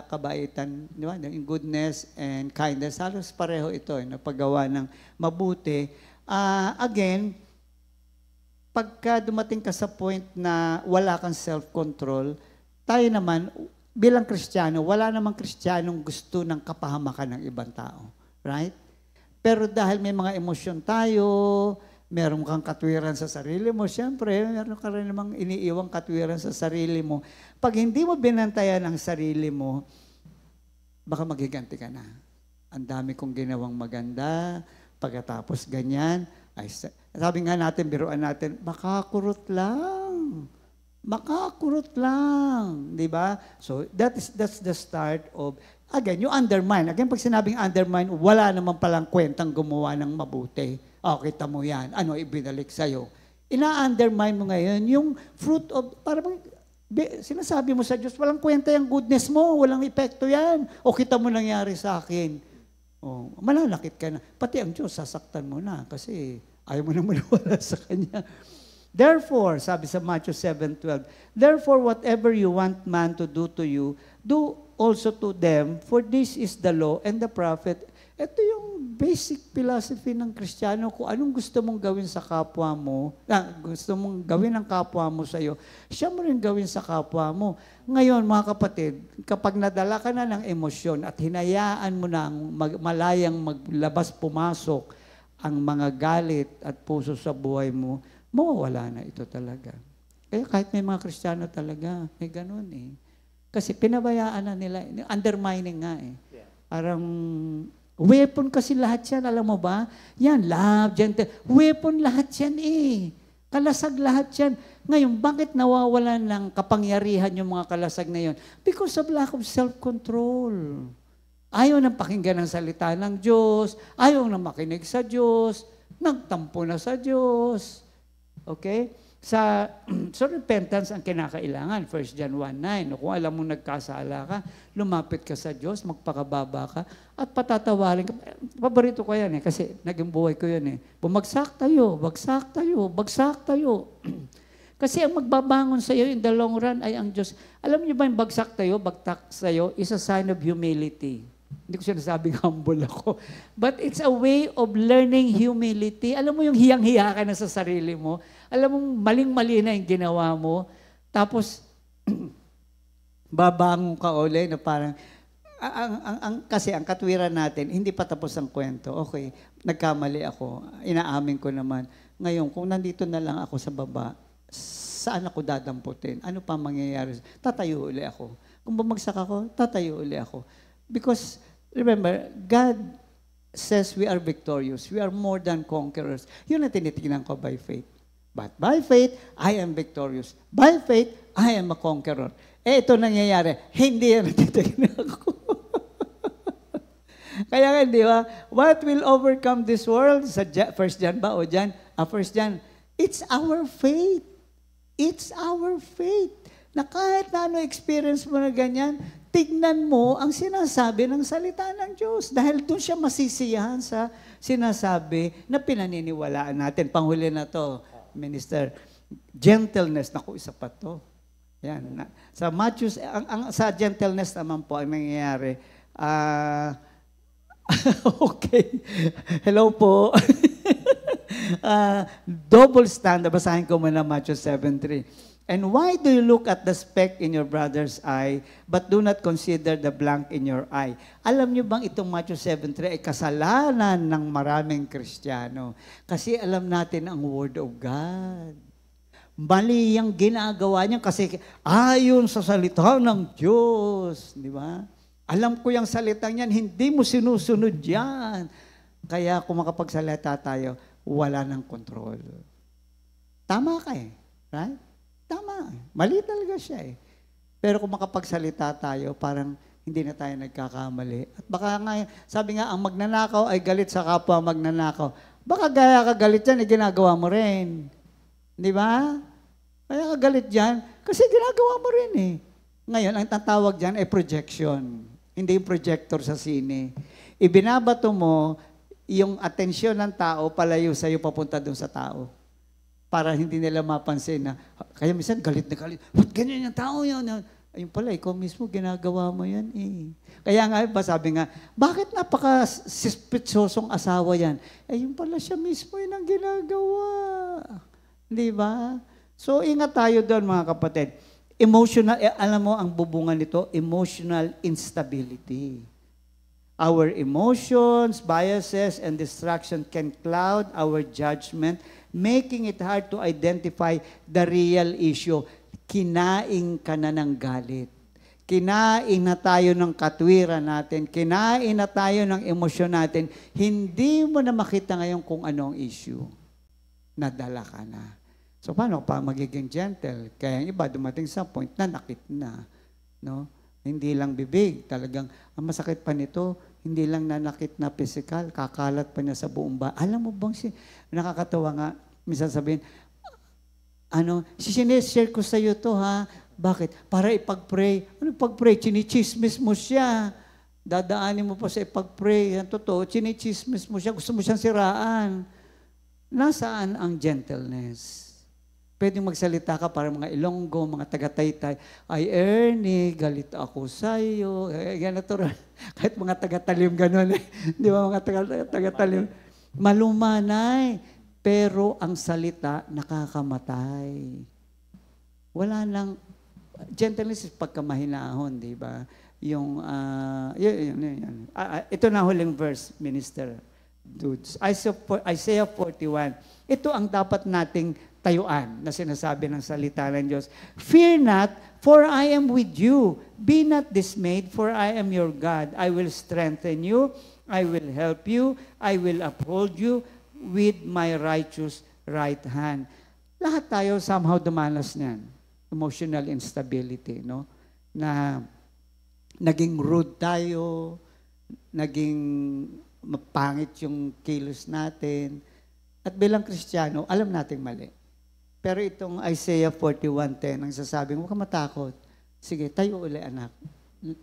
kabaitan, di ba? Yung goodness and kindness, halos pareho ito, napagawa ng mabuti. Again, pagka dumating ka sa point na wala kang self-control, tayo naman, bilang Kristiyano, wala namang Kristiyanong gusto ng kapahamakan ng ibang tao. Right? Pero dahil may mga emosyon tayo, meron kang katwiran sa sarili mo, siyempre, meron ka rin namang iniiwang katwiran sa sarili mo. Pag hindi mo binantayan ang sarili mo, baka magiganti ka na. Ang dami kong ginawang maganda, pagkatapos ganyan, ay, sabi nga natin, biruan natin, makakurot lang. Makakurot lang. Di ba? So, that's the start of, again, you undermine. Again, pag sinabing undermine, wala naman palang kwentang gumawa ng mabuti. Kita mo yan. Ano ibinalik sa'yo? Ina-undermine mo ngayon yung fruit of, parang sinasabi mo sa Diyos, walang kwenta yung goodness mo, walang epekto yan. O kita mo nangyari sa akin. Malalakit ka na. Pati ang Diyos, sasaktan mo na kasi ayaw mo na maniwala sa Kanya. Therefore, sabi sa Matthew 7:12, therefore, whatever you want man to do to you, do also to them, for this is the law and the prophet. Ito yung basic philosophy ng Kristiyano. Kung anong gusto mong gawin sa kapwa mo, gusto mong gawin ng kapwa mo sa iyo, siya mo rin gawin sa kapwa mo. Ngayon, mga kapatid, kapag nadala ka na ng emosyon at hinayaan mo na malayang maglabas pumasok ang mga galit at puso sa buhay mo, mawawala na ito talaga. Kaya kahit may mga Kristiyano talaga, may ganun eh. Kasi pinabayaan na nila, undermining nga eh. Parang, weapon kasi lahat yan, alam mo ba? Yan, love, gentle. Weapon lahat yan eh. Kalasag lahat yan. Ngayon, bakit nawawalan ng kapangyarihan yung mga kalasag na yun? Because of lack of self-control. Ayaw nang pakinggan ang salita ng Diyos. Ayaw nang makinig sa Diyos. Nagtampo na sa Diyos. Okay? So repentance ang kinakailangan. 1 John 1:9. Kung alam mo nagkasala ka, lumapit ka sa Diyos, magpakababa ka, at patatawarin ka. Paborito ko yan eh, kasi naging buhay ko yan eh. Bumagsak tayo, bagsak tayo, bagsak tayo. Kasi ang magbabangon sa iyo in the long run ay ang Diyos. Alam niyo ba yung bagsak tayo, bagtak sa iyo, is a sign of humility. Hindi ko sinasabing humble ako. But it's a way of learning humility. Alam mo yung hiyang-hiya ka na sa sarili mo. Alam mo, maling-mali na yung ginawa mo. Tapos, babangon ka uli na parang, kasi ang katwiran natin, hindi pa tapos ang kwento. Okay, nagkamali ako. Inaamin ko naman. Ngayon, kung nandito na lang ako sa baba, saan ako dadamputin? Ano pa mangyayari? Tatayo uli ako. Kung bumagsak ako, tatayo uli ako. Because, remember, God says we are victorious. We are more than conquerors. Yun ang tinitingnan ko by faith. But by faith, I am victorious. By faith, I am a conqueror. Ito nangyayari. Hindi yan natitignan ko. Kaya nga, di ba? What will overcome this world? Sa 1 John ba? O John? 1 John. It's our faith. It's our faith. Na kahit na ano experience mo na ganyan, tignan mo ang sinasabi ng salita ng Diyos. Dahil doon siya masisiyahan sa sinasabi na pinaniniwalaan natin. Panghuli na to, Minister. Gentleness. Naku, isa pa to. Yan. Sa Matthew, sa gentleness naman po ang nangyayari. Okay. Hello po. Double standard. Basahin ko muna Matthew 7:3. And why do you look at the speck in your brother's eye, but do not consider the blank in your eye? Alam niyo bang itong Matthew 7:3 ay kasalanan ng maraming Kristiyano? Kasi alam natin ang Word of God. Mali yung ginagawa niya kasi ayon sa salita ng Diyos. Di ba? Alam ko yung salitang yan, hindi mo sinusunod yan. Kaya kung makapagsalita tayo, wala ng control. Tama ka eh. Right? Tama. Mali talaga siya eh. Pero kung makapagsalita tayo, parang hindi na tayo nagkakamali. At baka nga, sabi nga, ang magnanakaw ay galit sa kapwa magnanakaw. Baka gaya ka galit yan, ginagawa mo rin. Di ba? Kaya ka galit dyan, kasi ginagawa mo rin eh. Ngayon, ang tatawag dyan ay projection. Hindi yung projector sa sine. Ibinabato mo yung atensyon ng tao palayo sa'yo papunta doon sa tao. Para hindi nila mapansin na, kaya minsan galit na galit. Ba't ganyan yung tao yun? Ayun pala, ikaw mismo ginagawa mo yan eh. Kaya nga ba sabi nga, bakit napaka-suspitsosong asawa yan? Eh yung pala siya mismo yun ang ginagawa. Di ba? So ingat tayo doon mga kapatid. Emotional, alam mo ang bubungan nito, emotional instability. Our emotions, biases, and distraction can cloud our judgment, making it hard to identify the real issue. Kinain ka na ng galit. Kinain na tayo ng katwiran natin. Kinain na tayo ng emosyon natin. Hindi mo na makita ngayon kung anong issue. Nadala ka na. So paano pa magiging gentle? Kaya yung iba dumating sa point na nakit na. No? Hindi lang bibig. Talagang ang masakit pa nito, hindi lang nanakit na physical, kakalat pa niya sa buong ba. Alam mo bang nakakatawa nga, minsan sabihin, sinishare ko sa iyo to ha. Bakit? Para ipag-pray. Ano ipag-pray? Chinichismis mo siya. Dadaanin mo pa sa ipag-pray. Yan totoo, chinichismis mo siya. Gusto mo siyang siraan. Nasaan ang gentleness? Pwedeng magsalita ka para mga Ilonggo, mga taga-Taytay. Ay, Ernie, galit ako sa'yo. Yan natural. Kahit mga taga-Talim ganun eh. Di ba mga taga-Talim? Malumanay. Pero ang salita, nakakamatay. Wala nang, gentleness is pagkamahinahon, di ba? Yung, yun. Ito na huling verse, Minister Dudes. Isaiah 41. Ito ang dapat nating tayuan na sinasabi ng salita ng Diyos. Fear not, for I am with you. Be not dismayed, for I am your God. I will strengthen you. I will help you. I will uphold you with my righteous right hand. Lahat tayo somehow dumanas niyan. Emotional instability, no? Na naging rude tayo, naging mapangit yung kilos natin. At bilang Kristiyano, alam nating mali. Pero itong Isaiah 41:10, ang sasabing, huwag ka matakot. Sige, tayo uli anak.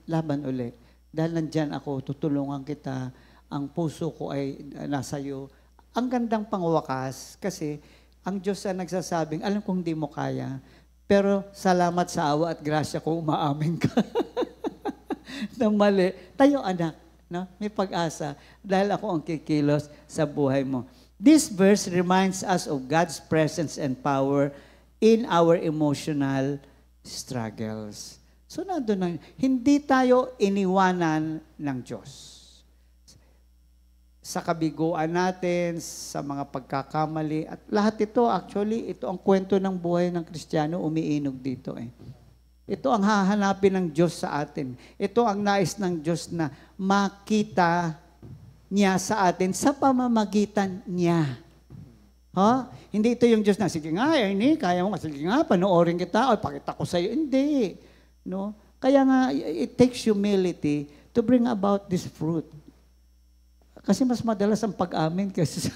Laban uli. Dahil nandyan ako, tutulungan kita. Ang puso ko ay nasa iyo. Ang gandang pangwakas kasi ang Diyos ang nagsasabing, alam kong hindi mo kaya, pero salamat sa awa at grasya kung umaamin ka. Na mali. Tayo anak, no? May pag-asa dahil ako ang kikilos sa buhay mo. This verse reminds us of God's presence and power in our emotional struggles. So nandun hindi tayo iniwanan ng Diyos. Sa kabiguan natin, sa mga pagkakamali, at lahat ito, actually, ito ang kwento ng buhay ng Kristiyano, umiinog dito eh. Ito ang hahanapin ng Diyos sa atin. Ito ang nais ng Diyos na makita niya sa atin sa pamamagitan niya. Ha? Hindi ito yung Diyos na, sige nga, Ernie, kaya mo, sige nga, panoorin kita, o pakita ko sa iyo. Hindi. No? Kaya nga, it takes humility to bring about this fruit. Kasi mas madalas ang pag-amin kasi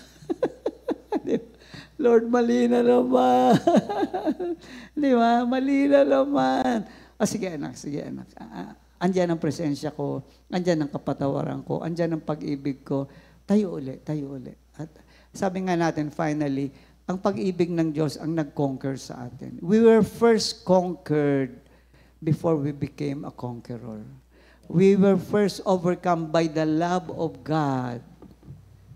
Lord, mali na naman. Di ba? Mali na naman. Sige anak, sige anak. Andyan ang presensya ko, andyan ang kapatawaran ko, andyan ang pag-ibig ko. Tayo uli, tayo uli. At sabi nga natin, finally, ang pag-ibig ng Diyos ang nag-conquer sa atin. We were first conquered before we became a conqueror. We were first overcome by the love of God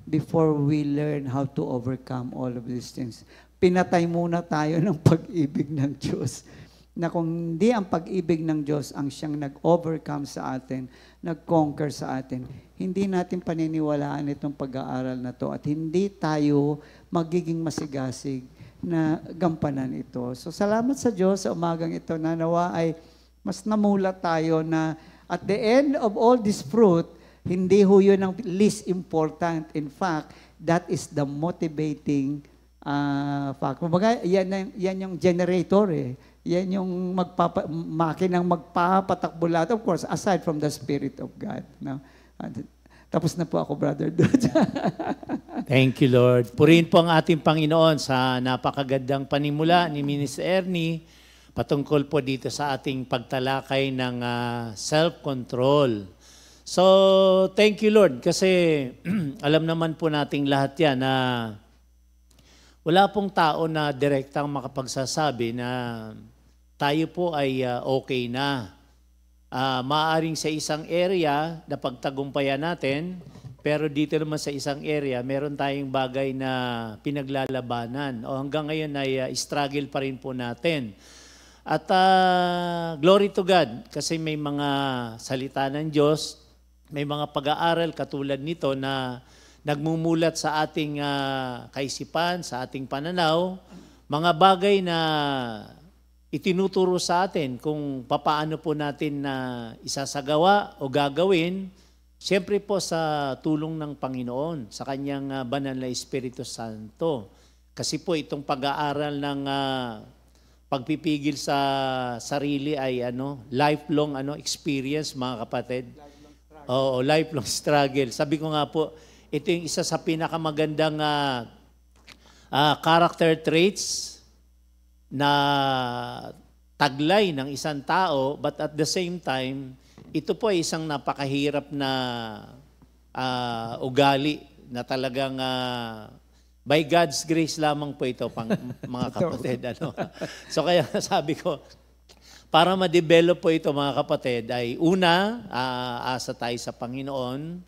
before we learn how to overcome all of these things. Pinatay muna tayo ng pag-ibig ng Diyos. Na kung hindi ang pag-ibig ng Diyos ang siyang nag-overcome sa atin, nag-conquer sa atin, hindi natin paniniwalaan itong pag-aaral na to at hindi tayo magiging masigasig na gampanan ito. So salamat sa Diyos sa umagang ito na nawa ay mas namulat tayo na at the end of all this fruit, hindi ho yun ang least important. In fact, that is the motivating fact. Kumbaga, yan yung generator eh. Yan yung makinang magpapatakbo lahat. Of course, aside from the Spirit of God. No? Tapos na po ako, Brother Dodge. Thank you, Lord. Purihin po ang ating Panginoon sa napakagandang panimula ni Minister Ernie patungkol po dito sa ating pagtalakay ng self-control. So, thank you, Lord, kasi alam naman po nating lahat yan na wala pong tao na direktang makapagsasabi na tayo po ay okay na. Maaaring sa isang area na pagtagumpayan natin, pero dito naman sa isang area, meron tayong bagay na pinaglalabanan. O hanggang ngayon ay struggle pa rin po natin. At glory to God, kasi may mga salita ng Diyos, may mga pag-aaral katulad nito na nagmumulat sa ating kaisipan, sa ating pananaw, mga bagay na itinuturo sa atin kung papaano po natin na isasagawa o gagawin, siyempre po sa tulong ng Panginoon, sa Kanyang banal na Espiritu Santo. Kasi po itong pag-aaral ng pagpipigil sa sarili ay lifelong experience, mga kapatid. Oo, lifelong struggle. Sabi ko nga po, ito yung isa sa pinakamagandang character traits na taglay ng isang tao, but at the same time, ito po ay isang napakahirap na ugali na talagang by God's grace lamang po ito, mga kapatid. So kaya sabi ko, para ma-develop po ito, mga kapatid, ay una, asa tayo sa Panginoon.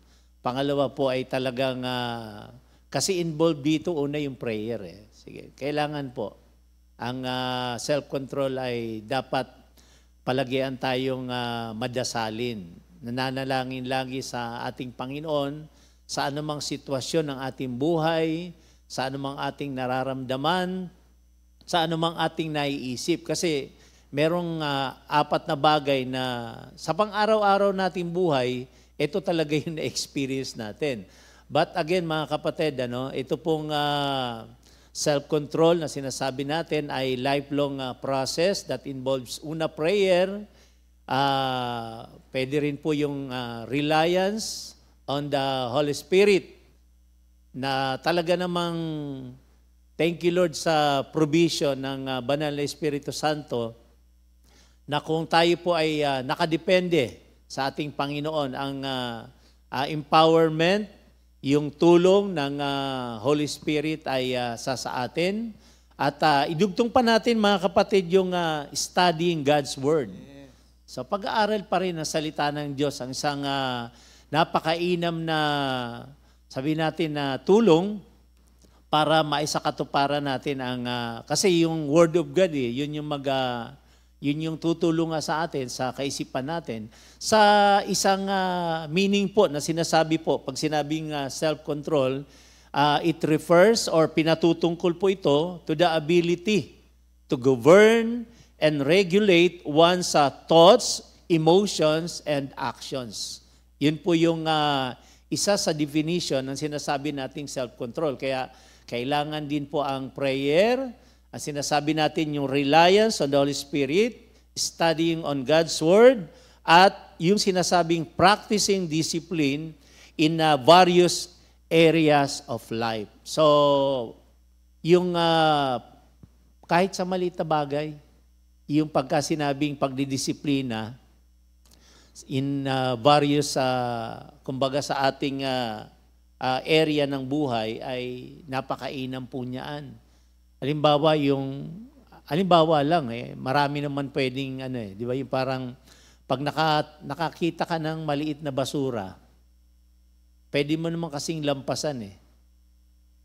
Pangalawa po ay talagang, kasi involved dito, una yung prayer. Sige, kailangan po. Ang self-control ay dapat palagian tayong madasalin. Nananalangin lagi sa ating Panginoon sa anumang sitwasyon ng ating buhay, sa anumang ating nararamdaman, sa anumang ating naiisip. Kasi merong apat na bagay na sa pang-araw-araw nating buhay, ito talaga yung na-experience natin. But again, mga kapatid, ito pong self-control na sinasabi natin ay lifelong process that involves una prayer, pwede rin po yung reliance on the Holy Spirit na talaga namang thank you Lord sa provision ng Banal na Espiritu Santo na kung tayo po ay nakadepende sa ating Panginoon, ang empowerment, yung tulong ng Holy Spirit ay sa atin. At idugtong pa natin, mga kapatid, yung studying God's Word. So pag-aaral pa rin ng salita ng Diyos, ang isang napakainam na, sabihin natin, na tulong para maisakatuparan natin ang, kasi yung Word of God, yun yung tutulong sa atin, sa kaisipan natin. Sa isang meaning po na sinasabi po, pag sinabing self-control, it refers or pinatutungkol po ito to the ability to govern and regulate one's thoughts, emotions, and actions. Yun po yung isa sa definition ng sinasabi nating self-control. Kaya kailangan din po ang prayer. Ang sinasabi natin yung reliance on the Holy Spirit, studying on God's Word, at yung sinasabing practicing discipline in various areas of life. So, yung kahit sa maliit na bagay, yung pagkasinabing pagdidisiplina in various, kumbaga sa ating area ng buhay ay napakainam po niyaan. Halimbawa lang marami naman pwedeng di ba, yung parang pag nakakita ka ng maliit na basura, pwede mo naman kasing lampasan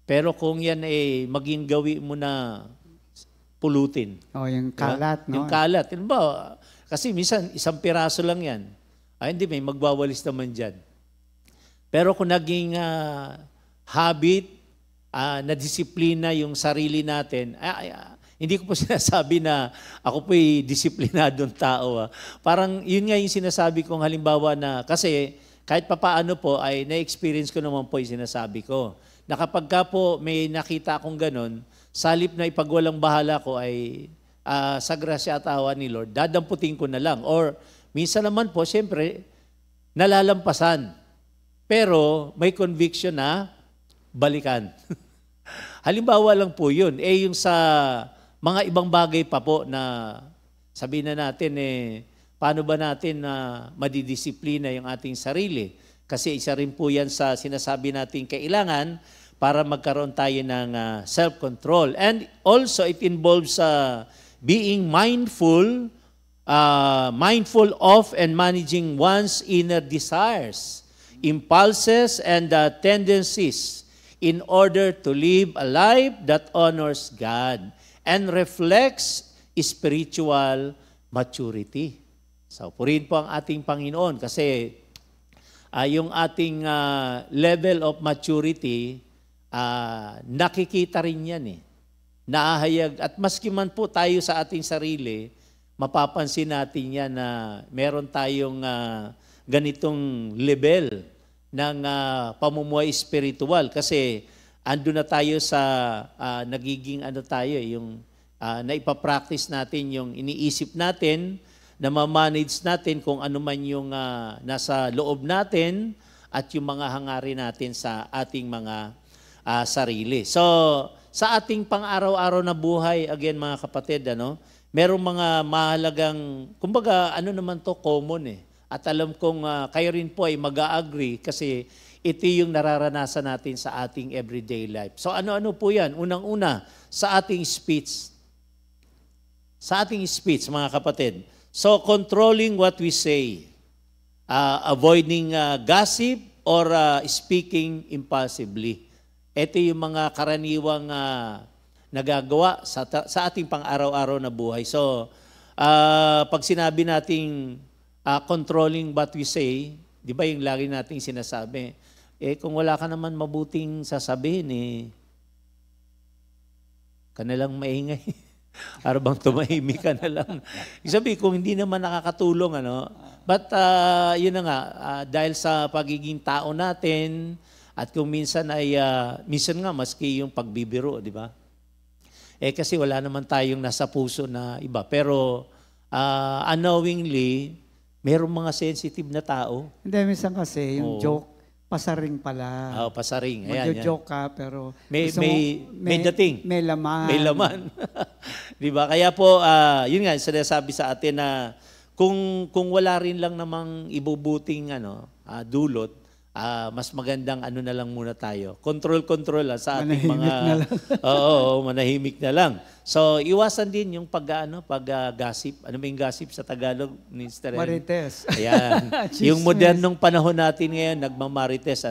Pero kung yan maging gawi mo na pulutin. Yung kalat, diba? Yung kalat. Halimbawa, kasi minsan isang piraso lang yan. Hindi, may magwawalis naman dyan. Pero kung naging habit nadisiplina yung sarili natin. Hindi ko po sinasabi na ako po'y disiplinadong tao. Parang yun nga yung sinasabi kong halimbawa na, kasi kahit papaano po ay na-experience ko naman po yung sinasabi ko. Na kapag ka po may nakita akong ganun, salip na ipagwalang bahala ko ay sa grasya at awa ni Lord, dadamputin ko na lang. Or minsan naman po, siyempre, nalalampasan. Pero may conviction na balikan. Halimbawa lang po yun. Yung sa mga ibang bagay pa po na sabihin na natin, paano ba natin na madidisiplina yung ating sarili? Kasi isa rin po yan sa sinasabi natin kailangan para magkaroon tayo ng self-control. And also, it involves being mindful of and managing one's inner desires, impulses, and tendencies in order to live a life that honors God and reflects spiritual maturity. So, purihin po ang ating Panginoon kasi yung ating level of maturity, nakikita rin yan Naahayag. At maski man po tayo sa ating sarili, mapapansin natin yan na meron tayong ganitong level ng pamumuhay spiritual. Kasi ando na tayo sa nagiging yung naipapractice natin yung iniisip natin, na ma-manage natin kung ano man yung nasa loob natin at yung mga hangarin natin sa ating mga sarili. So, sa ating pang-araw-araw na buhay, again mga kapatid, merong mga mahalagang, kumbaga naman to common At alam kong kayo rin po ay mag-a-agree kasi ito yung nararanasan natin sa ating everyday life. So ano-ano po yan? Unang-una, sa ating speech. Sa ating speech, mga kapatid. So controlling what we say, avoiding gossip or speaking impulsively. Ito yung mga karaniwang nagagawa sa ating pang-araw-araw na buhay. So, pag sinabi nating controlling what we say, di ba yung lagi nating sinasabi, kung wala ka naman mabuting sasabihin, ka na lang maingay. Para bang tumahimik ka na lang. Sabi, kung hindi naman nakakatulong, But, yun na nga, dahil sa pagiging tao natin, at kung minsan minsan nga maski yung pagbibiro, di ba? Kasi wala naman tayong nasa puso na iba. Pero unknowingly, merong mga sensitive na tao. Hindi, minsan kasi yung joke, pasaring pala. Pasaring. Magjo-joke ka, pero may dating. May laman. May laman. Di ba? Kaya po, yun nga, sinasabi sa atin na kung wala rin lang namang ibubuting dulot, mas magandang na lang muna tayo. Control sa ating manahimik mga... manahimik na lang. So, iwasan din yung pag-gossip. Ano ba yung gossip sa Tagalog, Minister? Marites. Ayan. Yung modernong panahon natin ngayon, nagmamarites.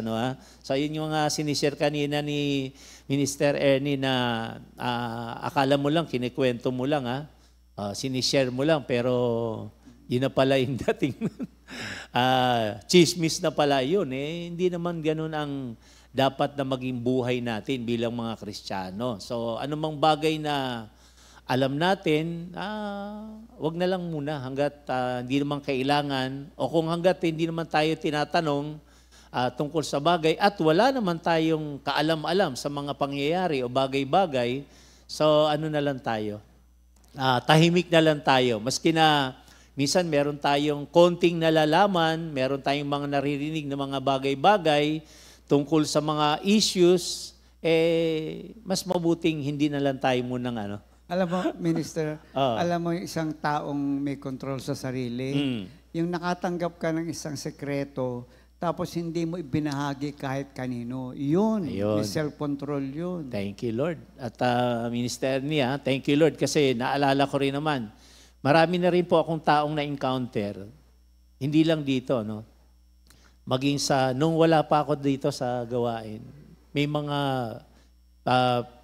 So, yun yung sinishare kanina ni Minister Ernie na akala mo lang, kinikwento mo lang, sinishare mo lang, pero yun na pala yung dating chismis na pala yun. Hindi naman ganun ang dapat na maging buhay natin bilang mga Kristiyano. So, anumang bagay na alam natin, wag na lang muna hanggat hindi naman kailangan o kung hanggat hindi naman tayo tinatanong tungkol sa bagay at wala naman tayong kaalam-alam sa mga pangyayari o bagay-bagay, so na lang tayo. Tahimik na lang tayo. Maski na minsan meron tayong konting nalalaman, meron tayong mga naririnig na mga bagay-bagay tungkol sa mga issues, mas mabuting hindi na lang tayo munang Alam mo, Minister, alam mo yung isang taong may control sa sarili, yung nakatanggap ka ng isang sekreto, tapos hindi mo ibinahagi kahit kanino. Yun. May self-control yun. Thank you, Lord. At Minister niya, thank you, Lord, kasi naalala ko rin naman, marami na rin po akong taong na-encounter, hindi lang dito, maging nung wala pa ako dito sa gawain, may mga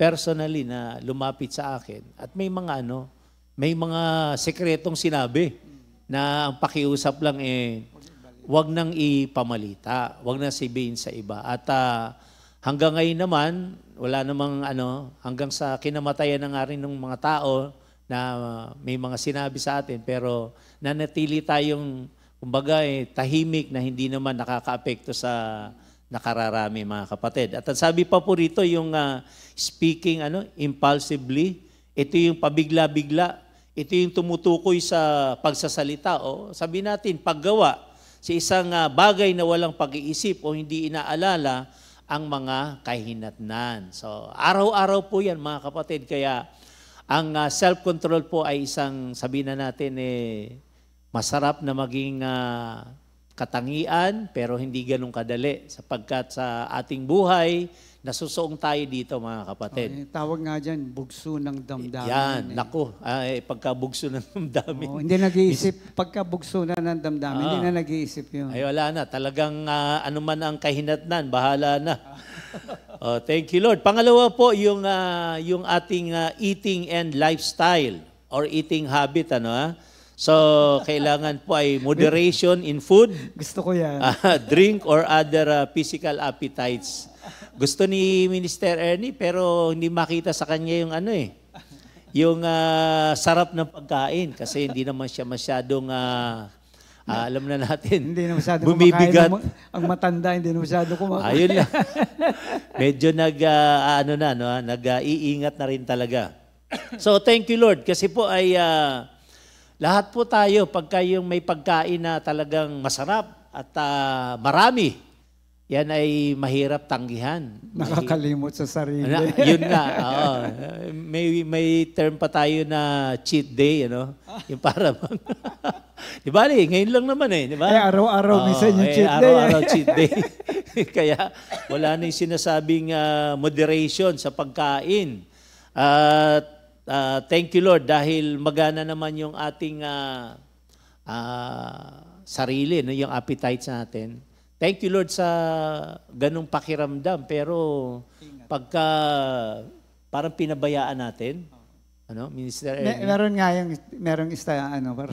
personally na lumapit sa akin at may mga sekretong sinabi na ang pakiusap lang wag nang ipamalita, wag nang sabihin sa iba. At hanggang ngayon naman, wala namang hanggang sa kinamatayan na nga rin ng mga tao na may mga sinabi sa atin, pero nanatili tayong, kumbaga, tahimik na hindi naman nakakaapekto sa nakararami, mga kapatid. At sabi pa po rito yung speaking impulsively, ito yung pabigla-bigla, ito yung tumutukoy sa pagsasalita o sabi natin paggawa sa isang bagay na walang pag-iisip o hindi inaalala ang mga kahinatnan. So araw-araw po yan, mga kapatid, kaya ang self-control po ay isang, sabihin na natin, masarap na maging katangian, pero hindi ganun kadali sapagkat sa ating buhay, nasusuong tayo dito, mga kapatid. Tawag nga dyan, bugso ng damdamin. Yan, naku, pagkabugso ng damdamin. Hindi nag-iisip, pagkabugso na ng damdamin, hindi na nag-iisip yun. Ay wala na, talagang anuman ang kahinatnan, bahala na. Thank you, Lord. Pangalawa po, yung ating eating and lifestyle or eating habit, So, kailangan po ay moderation in food, Gusto ko yan. drink, or other physical appetites. Gusto ni Minister Ernie, pero hindi makita sa kanya yung yung sarap ng pagkain. Kasi hindi naman siya masyadong, alam na natin, Hindi na masyado bumibigat. kumakain ang matanda, hindi na masyado kumakain. Ayun lang. Medyo nag-iingat na rin talaga. So, thank you, Lord. Kasi po ay lahat po tayo, pagka yung may pagkain na talagang masarap at marami, yan ay mahirap tanggihan. Nakakalimot sa sarili. Yun nga. May term pa tayo na cheat day, Yung para bang, di ba, ngayon lang naman di ba? Araw-araw, minsan yung cheat day. Araw-araw cheat day. Kaya wala na yung sinasabing moderation sa pagkain. Thank you, Lord, dahil magana naman yung ating sarili, yung appetites natin. Thank you, Lord, sa ganung pakiramdam. Pero pagka parang pinabayaan natin, Minister Ernie? Merong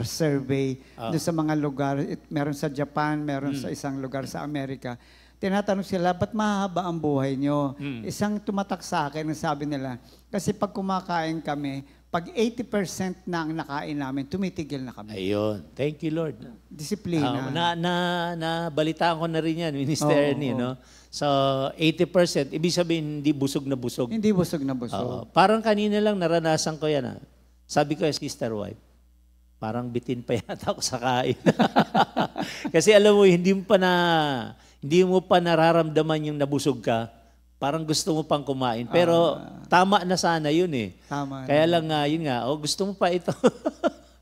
survey doon sa mga lugar. Meron sa Japan, meron sa isang lugar sa Amerika. Tinatanong sila, ba't mahaba ang buhay nyo? Isang tumatak sa akin, sabi nila, kasi pag kumakain kami, pag 80% na ang nakain namin, tumitigil na kami. Ayun. Thank you, Lord. Disiplina. Nabalitaan ko na rin yan, Minister Ernie, So, 80%, ibig sabihin, hindi busog na busog. Hindi busog na busog. Parang kanina lang naranasan ko yan. Sabi ko, sister wife, parang bitin pa yata ako sa kain. Kasi alam mo, hindi mo pa nararamdaman yung nabusog ka. Parang gusto mo pang kumain. Pero tama na sana yun Tama. Kaya lang yun nga, gusto mo pa ito.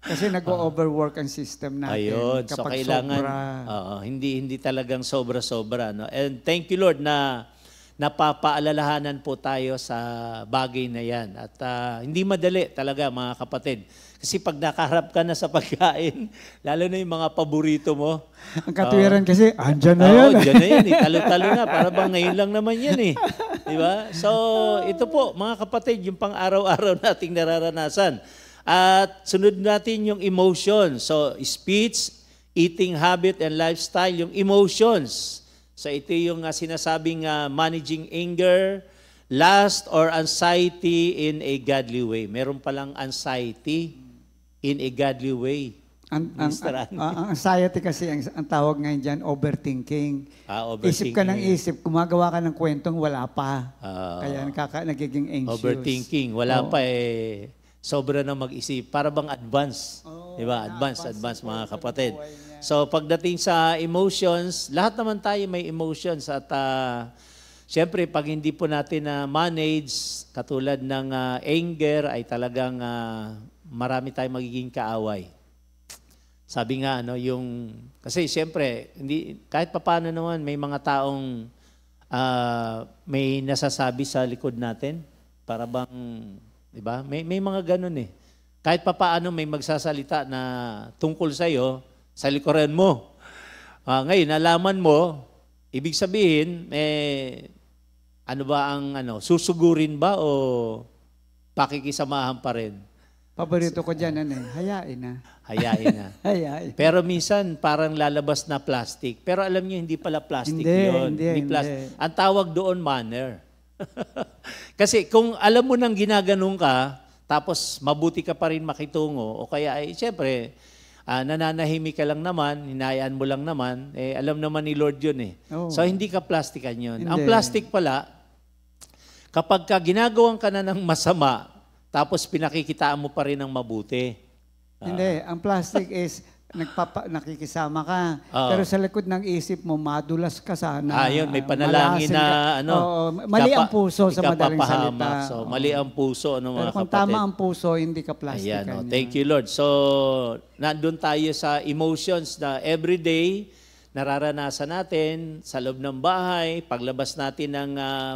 Kasi nag-overwork ang system natin. Ayun. So kapag kailangan, sobra. hindi talagang sobra-sobra. And thank you, Lord, na napapaalalahanan po tayo sa bagay na yan. At hindi madali talaga, mga kapatid. Kasi pag nakaharap ka na sa pagkain, lalo na yung mga paborito mo. Ang katwiran kasi, andyan na yan. Andyan na yan. Talo-talo na. Para bang ngayon lang naman yan Di ba? So, ito po, mga kapatid, yung pang-araw-araw nating nararanasan. At sunod natin yung emotions. So, speech, eating habit, and lifestyle. Yung emotions. So, ito yung sinasabing managing anger, lust, or anxiety in a godly way. Meron palang anxiety in a godly way. Ang anxiety kasi, ang tawag ngayon dyan, overthinking. Overthinking. Isip ka ng isip, gumagawa ka ng kwentong wala pa. Kaya nagiging anxious. Overthinking. Wala pa sobra na mag-isip. Para bang advance. Di ba? Advance mga kapatid. So pagdating sa emotions, lahat naman tayo may emotions. At siyempre, pag hindi po natin manage, katulad ng anger, ay talagang marami tayong magiging kaaway. Sabi nga, kasi siyempre, kahit papaano naman, may mga taong may nasasabi sa likod natin. Para bang, di ba? May mga ganun Kahit papaano may magsasalita na tungkol sa'yo, sa likuran mo. Ngayon, nalaman mo, ibig sabihin, ano ba ang, susugurin ba o pakikisamahan pa rin? Paborito ko dyan, ano eh, hayain na. Hayain na. Hayain. Pero minsan parang lalabas na plastic. Pero alam niyo hindi pala plastic Hindi, 'yon. hindi. Ang tawag doon manner. Kasi kung alam mo nang ginaganon ka, tapos mabuti ka pa rin makitungo, o kaya ay siyempre, nananahimik ka lang naman, hinayaan mo lang naman, alam naman ni Lord yun eh. Oo. So hindi ka plastikan yun. Hindi. Ang plastic pala, kapag ka ginagawan ka na ng masama, tapos pinakikitaan mo pa rin ng mabuti. Hindi, ang plastic is nakikisama ka. Oo. Pero sa likod ng isip mo, madulas ka sana. Yun, may panalangin malasin na ka. ano. Oo, mali ang puso sa madaling ikapapahamak. salita. So, Oo. mali ang puso, ano, Pero mga kung kapatid. tama ang puso, hindi ka plastic. Ayan, thank you, Lord. So, nandun tayo sa emotions na everyday nararanasan natin sa loob ng bahay, paglabas natin ng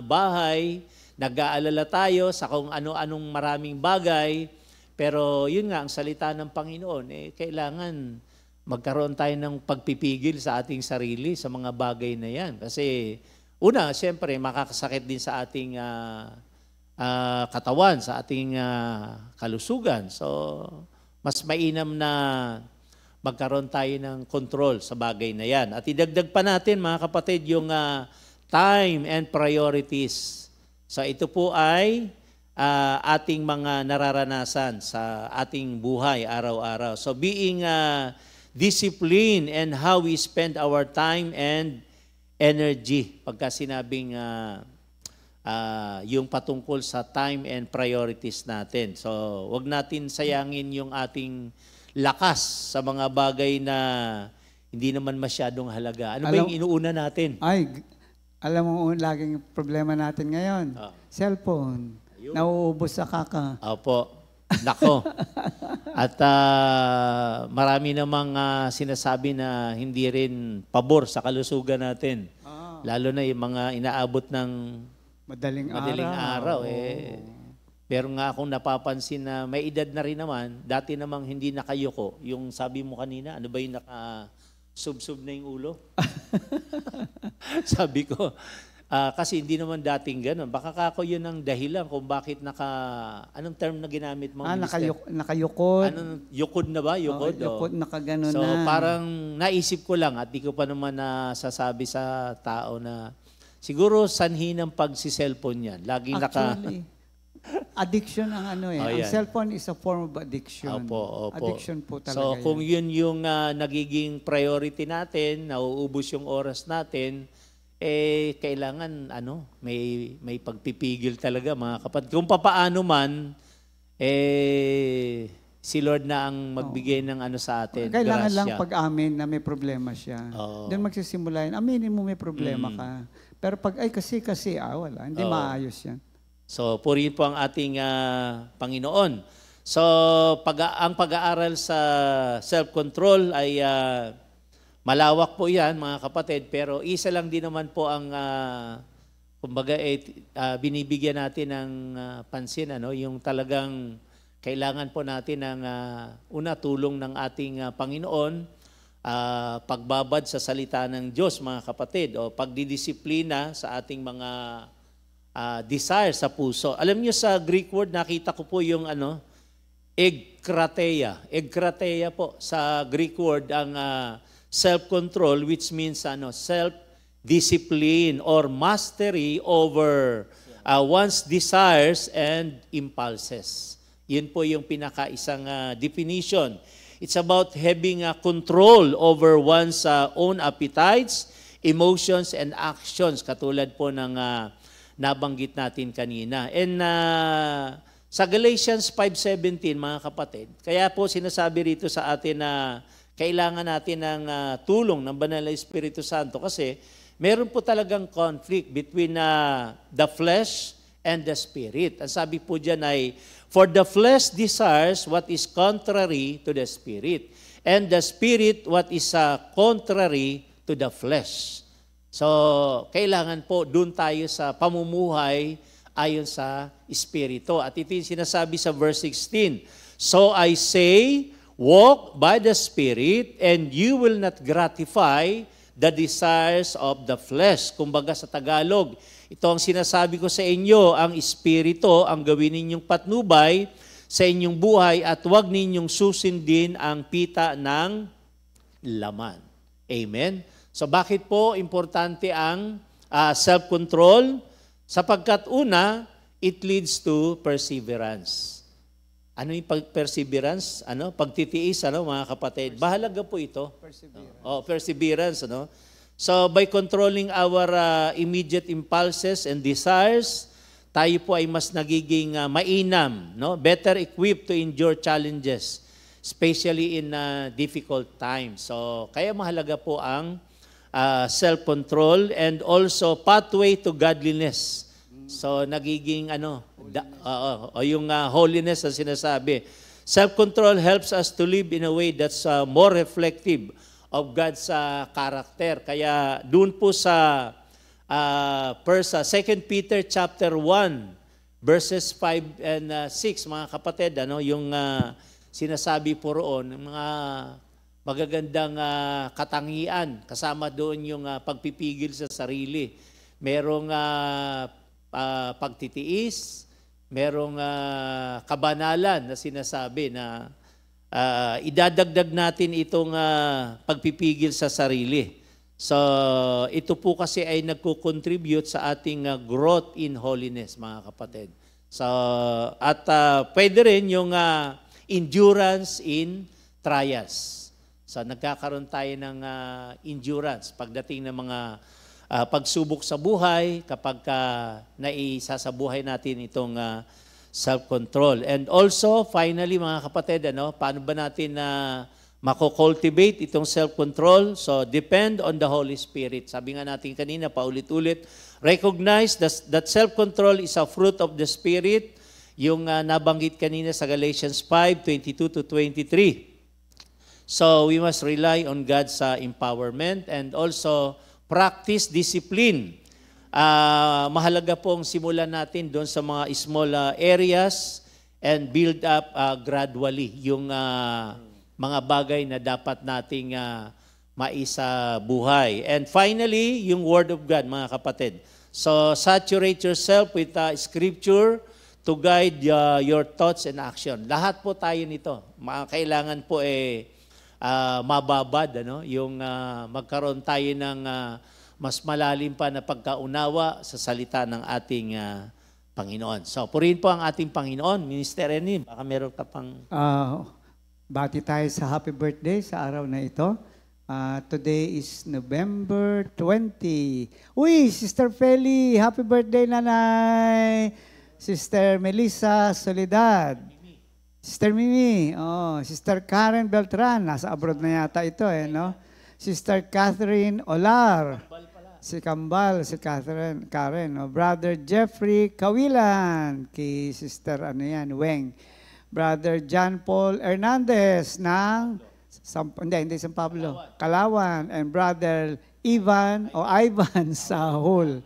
bahay, nag-aalala tayo sa kung ano-anong maraming bagay. Pero yun nga, ang salita ng Panginoon, kailangan magkaroon tayo ng pagpipigil sa ating sarili sa mga bagay na yan. Kasi una, siyempre, makakasakit din sa ating katawan, sa ating kalusugan. So, mas mainam na magkaroon tayo ng control sa bagay na yan. At idagdag pa natin, mga kapatid, yung time and priorities. So, ito po ay ating mga nararanasan sa ating buhay araw-araw. So, being discipline and how we spend our time and energy. Pagka sinabing yung patungkol sa time and priorities natin. So, wag natin sayangin yung ating lakas sa mga bagay na hindi naman masyadong halaga. Ano ba yung inuuna natin? Alam mo, laging problema natin ngayon. Cellphone. Nauubos sa kaka. Opo. Nako. At marami namang sinasabi na hindi rin pabor sa kalusugan natin. Lalo na yung mga inaabot ng madaling araw. Pero nga akong napapansin na may edad na rin naman, dati namang hindi nakayuko. Yung sabi mo kanina, ano ba yung naka-sub-sub na yung ulo? Sabi ko, kasi hindi naman dating gano'n. Baka kako yun ang dahilan kung bakit anong term na ginamit mo? Nakayukod. Yukod na ba? Yukod? Yukod, nakagano so, na. parang naisip ko lang at di ko pa naman nasasabi sa tao na siguro sanhi ng pagsi-cellphone yan. Laging addiction ang ano ang cellphone is a form of addiction. Opo. Addiction po talaga. So, kung yun yung nagiging priority natin, nauubos yung oras natin, kailangan may pagpipigil talaga, mga kapatid. Kung papaano man si Lord na ang magbigay ng sa atin. Kailangan grasya. lang pag-amin na may problema siya. Doon magsisimula yun. Aminin mo may problema ka. Pero pag kasi wala, hindi maayos yan. So, purihin po ang ating Panginoon. So, ang pag-aaral sa self-control ay malawak po yan, mga kapatid, pero isa lang din naman po ang, binibigyan natin ng pansin, yung talagang kailangan po natin ng tulong ng ating Panginoon, pagbabad sa salita ng Diyos, mga kapatid, o pagdidisiplina sa ating mga desire sa puso. Alam niyo sa Greek word, nakita ko po yung egkrateia. Egkrateia po sa Greek word, ang self-control, which means self-discipline or mastery over one's desires and impulses. Yun po yung pinaka-isang definition. It's about having control over one's own appetites, emotions, and actions, katulad po ng nabanggit natin kanina. And sa Galatians 5:17, mga kapatid, kaya po sinasabi rito sa atin na kailangan natin ng tulong ng Banal na Espiritu Santo kasi meron po talagang conflict between the flesh and the spirit. Ang sabi po dyan ay, for the flesh desires what is contrary to the spirit, and the spirit what is contrary to the flesh. So, kailangan po doon tayo sa pamumuhay ayon sa Espiritu. At ito yung sinasabi sa verse 16. So I say, walk by the Spirit, and you will not gratify the desires of the flesh. Kumbaga sa Tagalog, ito ang sinasabi ko sa inyo, ang Espiritu ang gawin ninyong patnubay sa inyong buhay at huwag ninyong susundin ang pita ng laman. Amen? So bakit po importante ang self-control? Sapagkat una, it leads to perseverance. Ano yung perseverance? Pagtitiis, mga kapatid? Bahalaga po ito. Perseverance. So by controlling our immediate impulses and desires, tayo po ay mas nagiging mainam, better equipped to endure challenges, especially in difficult times. So kaya mahalaga po ang self-control and also pathway to godliness. So nagiging yung holiness na sinasabi. Self-control helps us to live in a way that's more reflective of God's character. Kaya doon po sa 2 Peter chapter 1 verses 5 and 6, mga kapatid, yung sinasabi po roon, mga magagandang katangian, kasama doon yung pagpipigil sa sarili. Merong pagtitiis, merong kabanalan na sinasabi na idadagdag natin itong pagpipigil sa sarili. So, ito po kasi ay nagko-contribute sa ating growth in holiness, mga kapatid. So, at pwede rin yung endurance in trials. So, nagkakaroon tayo ng endurance pagdating ng mga pagsubok sa buhay kapag naisa sa buhay natin itong self-control. And also, finally, mga kapatid, paano ba natin mako-cultivate itong self-control? So, depend on the Holy Spirit. Sabi nga natin kanina, paulit-ulit, recognize that self-control is a fruit of the Spirit, yung nabanggit kanina sa Galatians 5:22-23. So, we must rely on God's empowerment and also practice discipline. Mahalaga pong simulan natin doon sa mga small areas and build up gradually yung mga bagay na dapat nating maisa buhay. And finally, yung Word of God, mga kapatid. So, saturate yourself with Scripture to guide your thoughts and action. Lahat po tayo nito. Kailangan po mababad, yung magkaroon tayo ng mas malalim pa na pagkaunawa sa salita ng ating Panginoon. So, purihin po ang ating Panginoon. Minister Enim, baka meron ka pang... Bati tayo sa happy birthday sa araw na ito. Today is November 20. Uy, Sister Feli, happy birthday, nanay. Sister Melissa Soledad. Sister Mimi, Sister Karen Beltran, nasa abroad na yata ito, Sister Catherine Olar. Si Kambal, si Karen. Brother Jeffrey Kawilan, kay Sister Weng. Brother John Paul Hernandez ng hindi San Pablo, Kalawan, and Brother Ivan Sahul,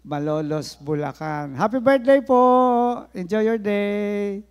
Malolos, Bulacan. Happy birthday po! Enjoy your day!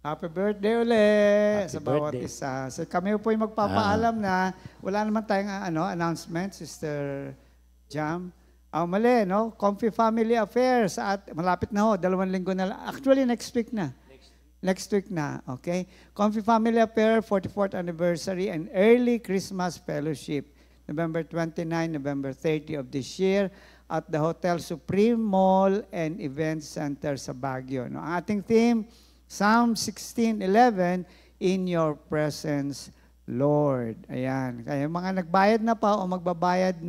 Happy birthday ulit sa bawat isa. So kami po yung magpapaalam na wala naman tayong announcement, Sister Jam. Mali, Comfy Family Affairs at malapit na 2 linggo na lang. Actually, next week na. Next week na, okay? Comfy Family Affair, 44th anniversary and early Christmas fellowship. November 29, November 30 of this year. at the Hotel Supreme Mall and Event Center sa Baguio. No? Ang ating theme, Psalm 16:11, In Your Presence, Lord. Ayan. Kaya mga nagbayad na pa o magbabayad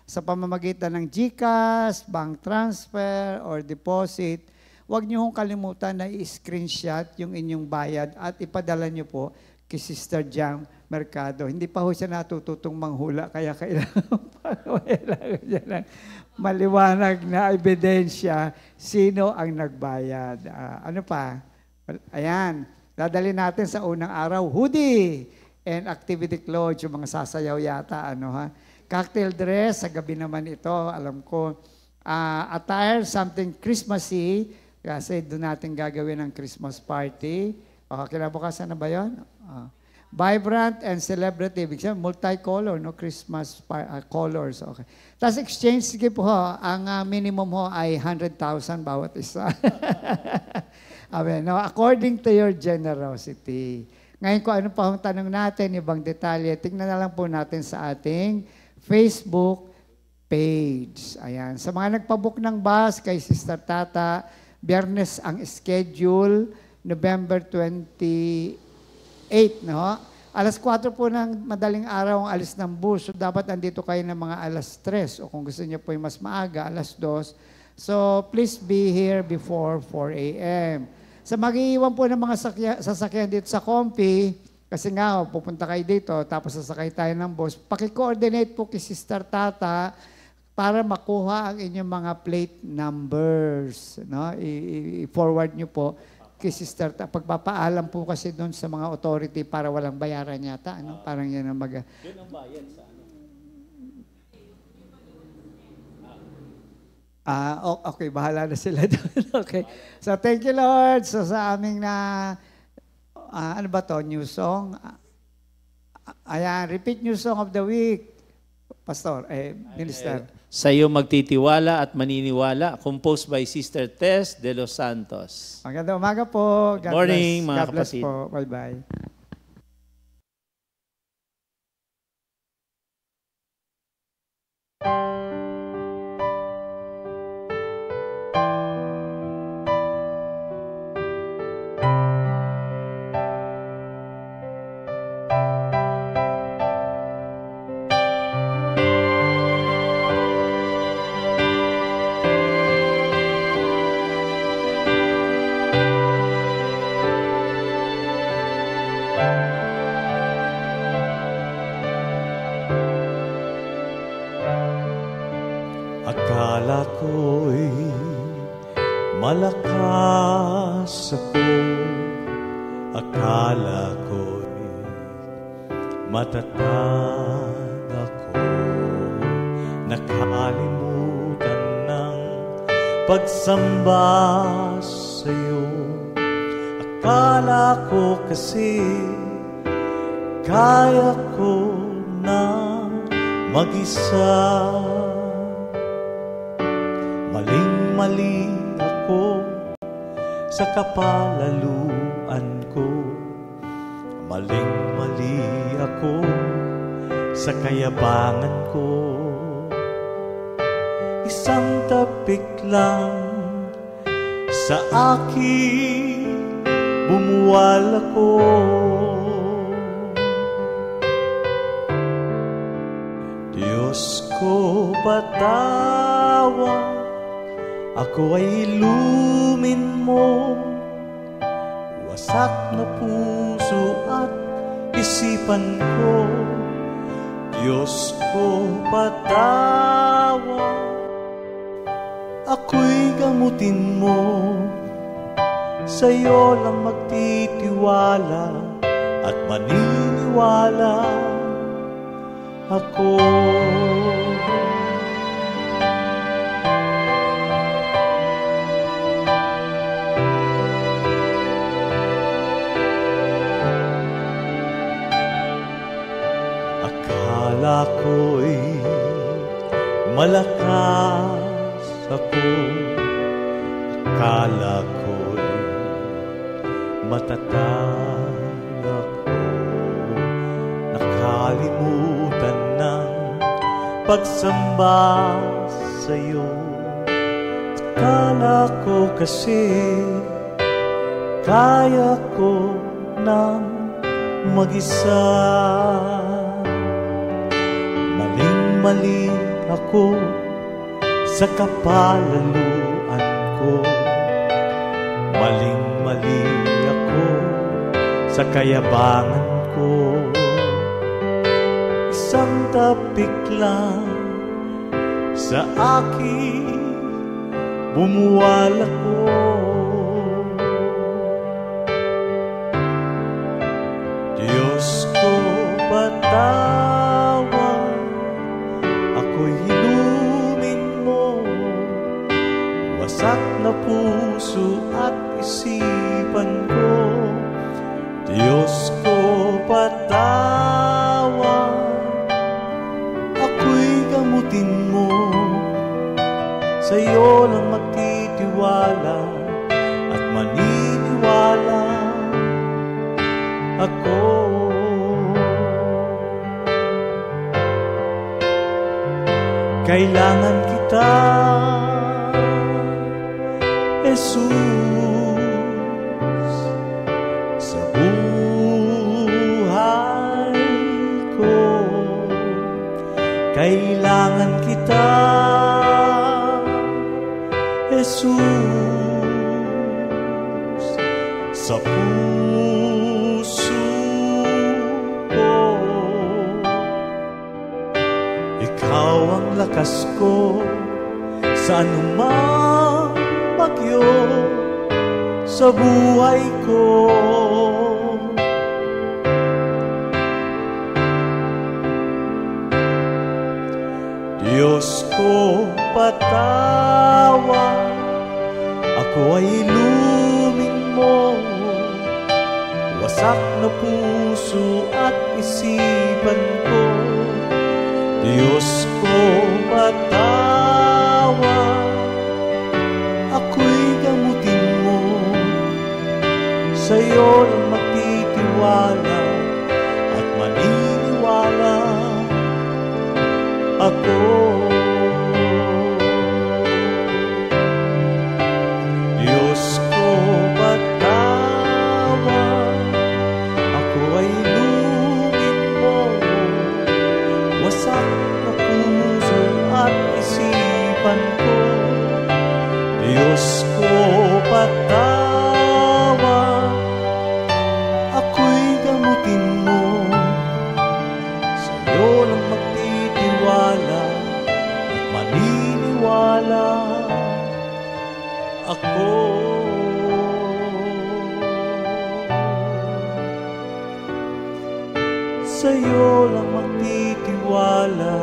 sa pamamagitan ng GCash, bank transfer, or deposit, huwag niyo hong kalimutan na i-screenshot yung inyong bayad at ipadala niyo po kay Sister Jam Mercado. Hindi pa ho siya natututong manghula, kaya kailangan niya ng maliwanag na ebidensya sino ang nagbayad. Ano pa? Ayan. Dadali natin sa unang araw, hoodie and activity clothes, yung mga sasayaw yata. Cocktail dress, sa gabi naman ito, alam ko. Attire, something Christmassy, kasi doon natin gagawin ang Christmas party. Kinabukasan na ba yun? Vibrant and celebrity, multicolor, no? Christmas colors. Okay. Tapos exchange gift ho, ang minimum ho ay 100,000 bawat isa. No? According to your generosity. Ngayon kung ano pa ang tanong natin, ibang detalye, tingnan na lang po natin sa ating Facebook page. Ayan. Sa mga nagpabook ng bus kay Sister Tata, Biyernes ang schedule, November 28, no? Alas 4 po ng madaling araw ang alis ng bus. So, dapat andito kayo ng mga alas 3. O kung gusto niyo po yung mas maaga, alas 2. So, please be here before 4 a.m. Sa mag-iiwan po ng mga sasakyan dito sa Compi, kasi nga, pupunta kayo dito, tapos sasakay tayo ng bus, paki-coordinate po kay Sister Tata para makuha ang inyong mga plate numbers. No? I-forward nyo po kay Sister Tata. Pagpapaalam po kasi doon sa mga authority para walang bayaran yata. Ano? Parang yan ang Yun ang bayad sa ano? Okay, bahala na sila doon. Okay. So, thank you, Lord. So, sa aming ano ba to? New song? Ayan, repeat new song of the week. Pastor, Minister. Sa iyo magtitiwala at maniniwala, composed by Sister Tess de los Santos. Magandang umaga po. Good morning, mga God bless kapatid. po. Bye-bye. Akala ko'y malakas ako, akala ko'y matatag ako, nakalimutan ng pagsamba sa'yo. Akala ko kasi kaya ko na mag-isa. Maling-mali ako sa kapalaluan ko. Maling-mali ako sa kayabangan ko. Isang tapik lang sa akin bumuwal ako. Diyos ko, patawad, ako ay ilumin mo. Wasak na puso at isipan ko. Diyos ko, patawad, ako'y gamutin mo. Sa'yo lang magtitiwala at maniniwala ako. Akala ko'y malakas ako, akala ko'y matatag ako, nakalimutan ng pagsamba sa'yo. Akala ko kasi kaya ko nang mag-isa. Maling-mali ako sa kapalaluan ko. Maling-mali ako sa kayabangan ko. Isang tapik lang sa akin bumuwal ako. Diyos ko, patawad, ako'y hinumin mo. Wasak na puso at isipan ko. Diyos ko, patawad, ako'y gamutin mo. Sa'yo lang magtitiwala at maniniwala ako. Kailangan kita, Jesus, sa buhay ko. Kailangan kita, Jesus, sa puso ko. Ikaw ang lakas ko sa anumang bagyo sa buhay ko. Diyos ko, patawad, ako ay ilumin mo. Wasak na puso at isipan ko. Diyos ko, patawad, ako'y gamutin mo. Sa'yo lang magtitiwala at maniniwala ako. Diyos ko, patawad, ako ay ilumin mo. Wasak na puso at isipan ko. Diyos ko, patawad, ako'y gamutin mo. Sa'yo lang magtitiwala at maniniwala ako. Sa'yo lang magtitiwala